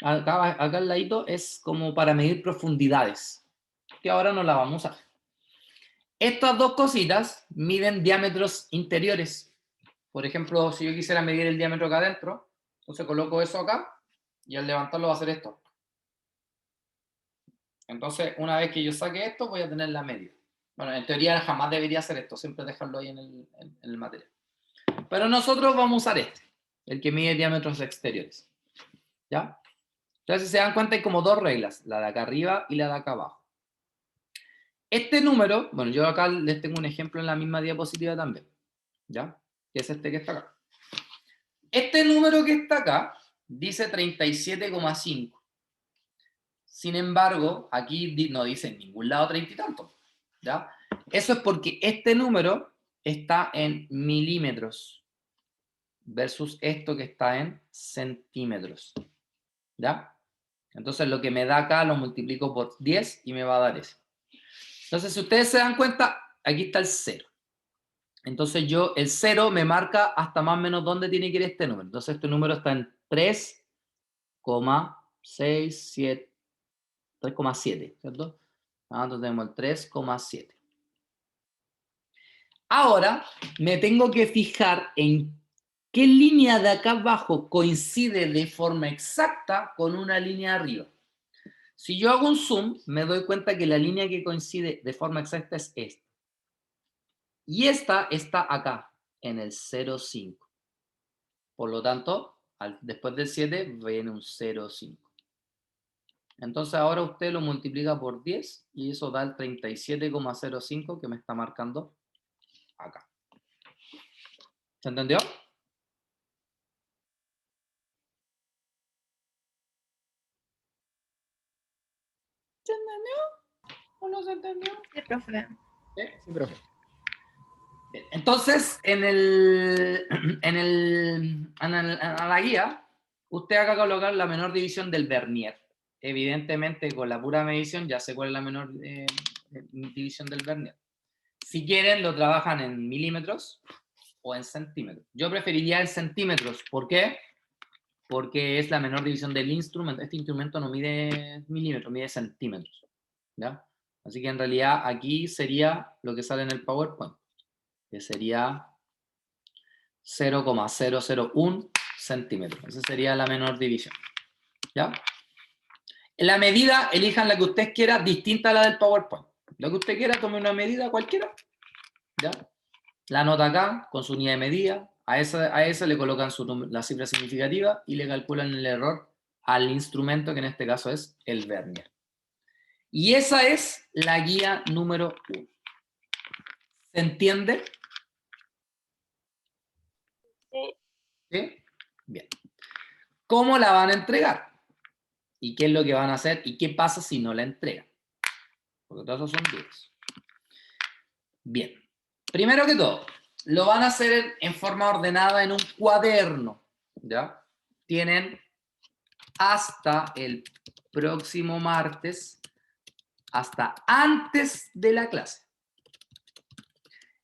al ladito, es como para medir profundidades, que ahora no la vamos a usar. Estas dos cositas miden diámetros interiores. Por ejemplo, si yo quisiera medir el diámetro acá adentro, entonces coloco eso acá y al levantarlo va a hacer esto. Entonces, una vez que yo saque esto, voy a tener la medida. Bueno, en teoría jamás debería hacer esto, siempre dejarlo ahí en el material. Pero nosotros vamos a usar este, el que mide diámetros exteriores. ¿Ya? Entonces, si se dan cuenta, hay como dos reglas, la de acá arriba y la de acá abajo. Este número, bueno, yo acá les tengo un ejemplo en la misma diapositiva también, ¿ya? Que es este que está acá. Este número que está acá dice 37,5. Sin embargo, aquí no dice en ningún lado 30 y tanto, ¿ya? Eso es porque este número está en milímetros versus esto que está en centímetros, ¿ya? Entonces lo que me da acá lo multiplico por 10 y me va a dar eso. Entonces, si ustedes se dan cuenta, aquí está el 0. Entonces el 0 me marca hasta más o menos dónde tiene que ir este número. Entonces este número está en 3,67, 3,7, ¿cierto? Entonces tenemos el 3,7. Ahora me tengo que fijar en qué línea de acá abajo coincide de forma exacta con una línea arriba. Si yo hago un zoom, me doy cuenta que la línea que coincide de forma exacta es esta. Y esta está acá, en el 0,5. Por lo tanto, después del 7 viene un 0,5. Entonces ahora usted lo multiplica por 10 y eso da el 37,05 que me está marcando acá. ¿Se entendió? ¿Se entendió? ¿O no se entendió? Sí, profe. ¿Sí? Sí, profe. Bien, entonces, en la guía, usted haga colocar la menor división del vernier. Evidentemente, con la pura medición ya sé cuál es la menor división del vernier. Si quieren, lo trabajan en milímetros o en centímetros. Yo preferiría en centímetros. ¿Por qué? Porque es la menor división del instrumento. Este instrumento no mide milímetros, mide centímetros, ¿ya? Así que en realidad aquí sería lo que sale en el PowerPoint, que sería 0,001 centímetros. Esa sería la menor división, ¿ya? En la medida, elijan la que usted quiera, distinta a la del PowerPoint. Lo que usted quiera, tome una medida cualquiera, ¿ya? La anota acá, con su unidad de medida, a esa le colocan la cifra significativa y le calculan el error al instrumento, que en este caso es el vernier. Y esa es la guía número 1. ¿Se entiende? Sí. ¿Sí? Bien. ¿Cómo la van a entregar? ¿Y qué es lo que van a hacer? ¿Y qué pasa si no la entregan? Porque todos esos son dudas. Bien. Primero que todo, lo van a hacer en forma ordenada en un cuaderno, ¿ya? Tienen hasta el próximo martes, hasta antes de la clase.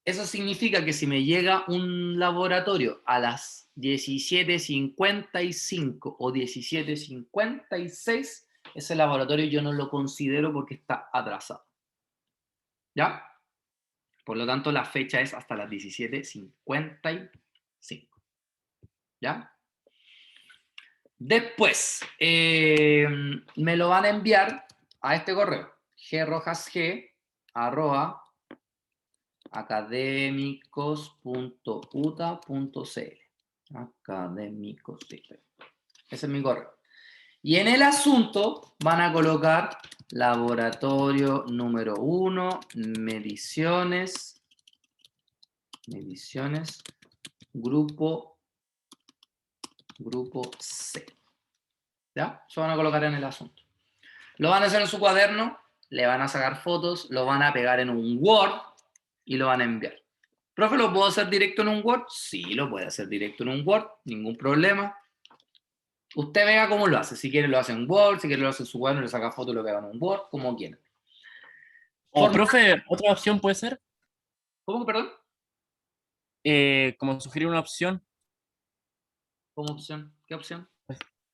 Eso significa que si me llega un laboratorio a las 17:55 o 17:56, ese laboratorio yo no lo considero porque está atrasado. ¿Ya? Por lo tanto, la fecha es hasta las 17:55. ¿Ya? Después, me lo van a enviar a este correo, grojasg@academicos.uta.cl. Académicos, sí. Ese es mi correo. Y en el asunto van a colocar laboratorio número 1, mediciones, grupo C. ¿Ya? Eso van a colocar en el asunto. Lo van a hacer en su cuaderno, le van a sacar fotos, lo van a pegar en un Word y lo van a enviar. ¿Profe, lo puedo hacer directo en un Word? Sí, lo puede hacer directo en un Word, ningún problema. Usted vea cómo lo hace. Si quiere lo hace en Word, si quiere lo hace en su cuaderno, le saca foto y lo pega en un Word, como quiera. O, profe, otra opción puede ser. ¿Cómo, perdón? Como sugerir una opción. ¿Cómo opción? ¿Qué opción?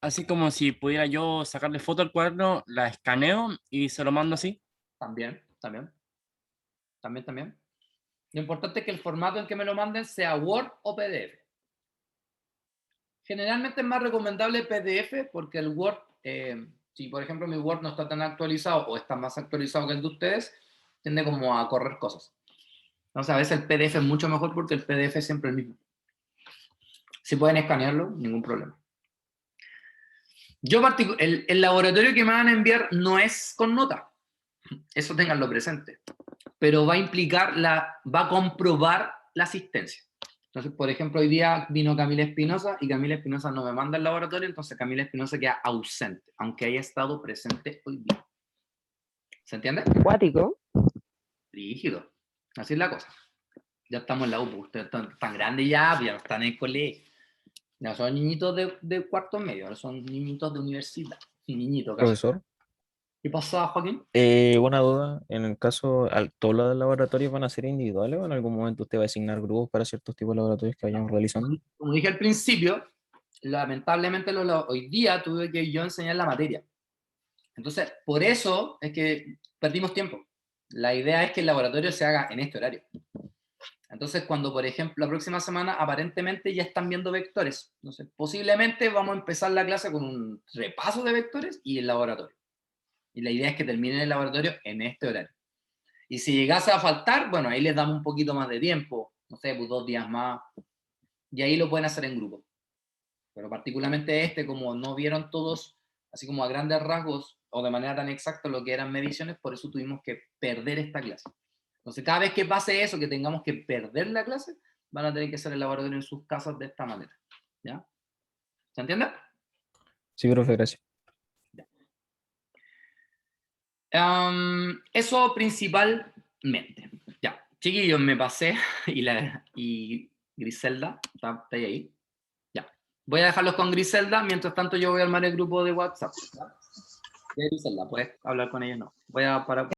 Así como si pudiera yo sacarle foto al cuaderno, la escaneo y se lo mando así. También. Lo importante es que el formato en que me lo manden sea Word o PDF. Generalmente es más recomendable PDF porque el Word, si por ejemplo mi Word no está tan actualizado o está más actualizado que el de ustedes, tiende como a correr cosas. Entonces a veces el PDF es mucho mejor porque el PDF es siempre el mismo. Si pueden escanearlo, ningún problema. El laboratorio que me van a enviar no es con nota. Eso ténganlo presente. Pero va a implicar, va a comprobar la asistencia. Entonces, por ejemplo, hoy día vino Camila Espinosa y Camila Espinosa no me manda al laboratorio, entonces Camila Espinosa queda ausente, aunque haya estado presente hoy día. ¿Se entiende? Acuático. Rígido. Así es la cosa. Ya estamos en la UPU. Ustedes están tan grandes ya no están en el colegio. Ya son niñitos de cuarto medio, ahora son niñitos de universidad. Niñitos, casi. Profesor, ¿Qué pasa, Joaquín? una duda, en el caso, ¿todos los laboratorios van a ser individuales o en algún momento usted va a asignar grupos para ciertos tipos de laboratorios que vayamos realizando? Como dije al principio, lamentablemente hoy día tuve que yo enseñar la materia. Entonces, por eso es que perdimos tiempo. La idea es que el laboratorio se haga en este horario. Entonces, cuando, por ejemplo, la próxima semana aparentemente ya están viendo vectores. Entonces, posiblemente vamos a empezar la clase con un repaso de vectores y el laboratorio. Y la idea es que terminen el laboratorio en este horario. Y si llegase a faltar, bueno, ahí les damos un poquito más de tiempo. No sé, pues 2 días más. Y ahí lo pueden hacer en grupo. Pero particularmente como no vieron todos, así como a grandes rasgos o de manera tan exacta lo que eran mediciones, por eso tuvimos que perder esta clase. Entonces, cada vez que pase eso, que tengamos que perder la clase, van a tener que hacer el laboratorio en sus casas de esta manera. ¿Ya? ¿Se entiende? Sí, profe, gracias. Eso principalmente. Ya, chiquillos, me pasé y Griselda, ¿está ahí? Ya. Voy a dejarlos con Griselda, mientras tanto yo voy a armar el grupo de WhatsApp. ¿Ya? Griselda, puedes hablar con ellos, no. Voy a parar.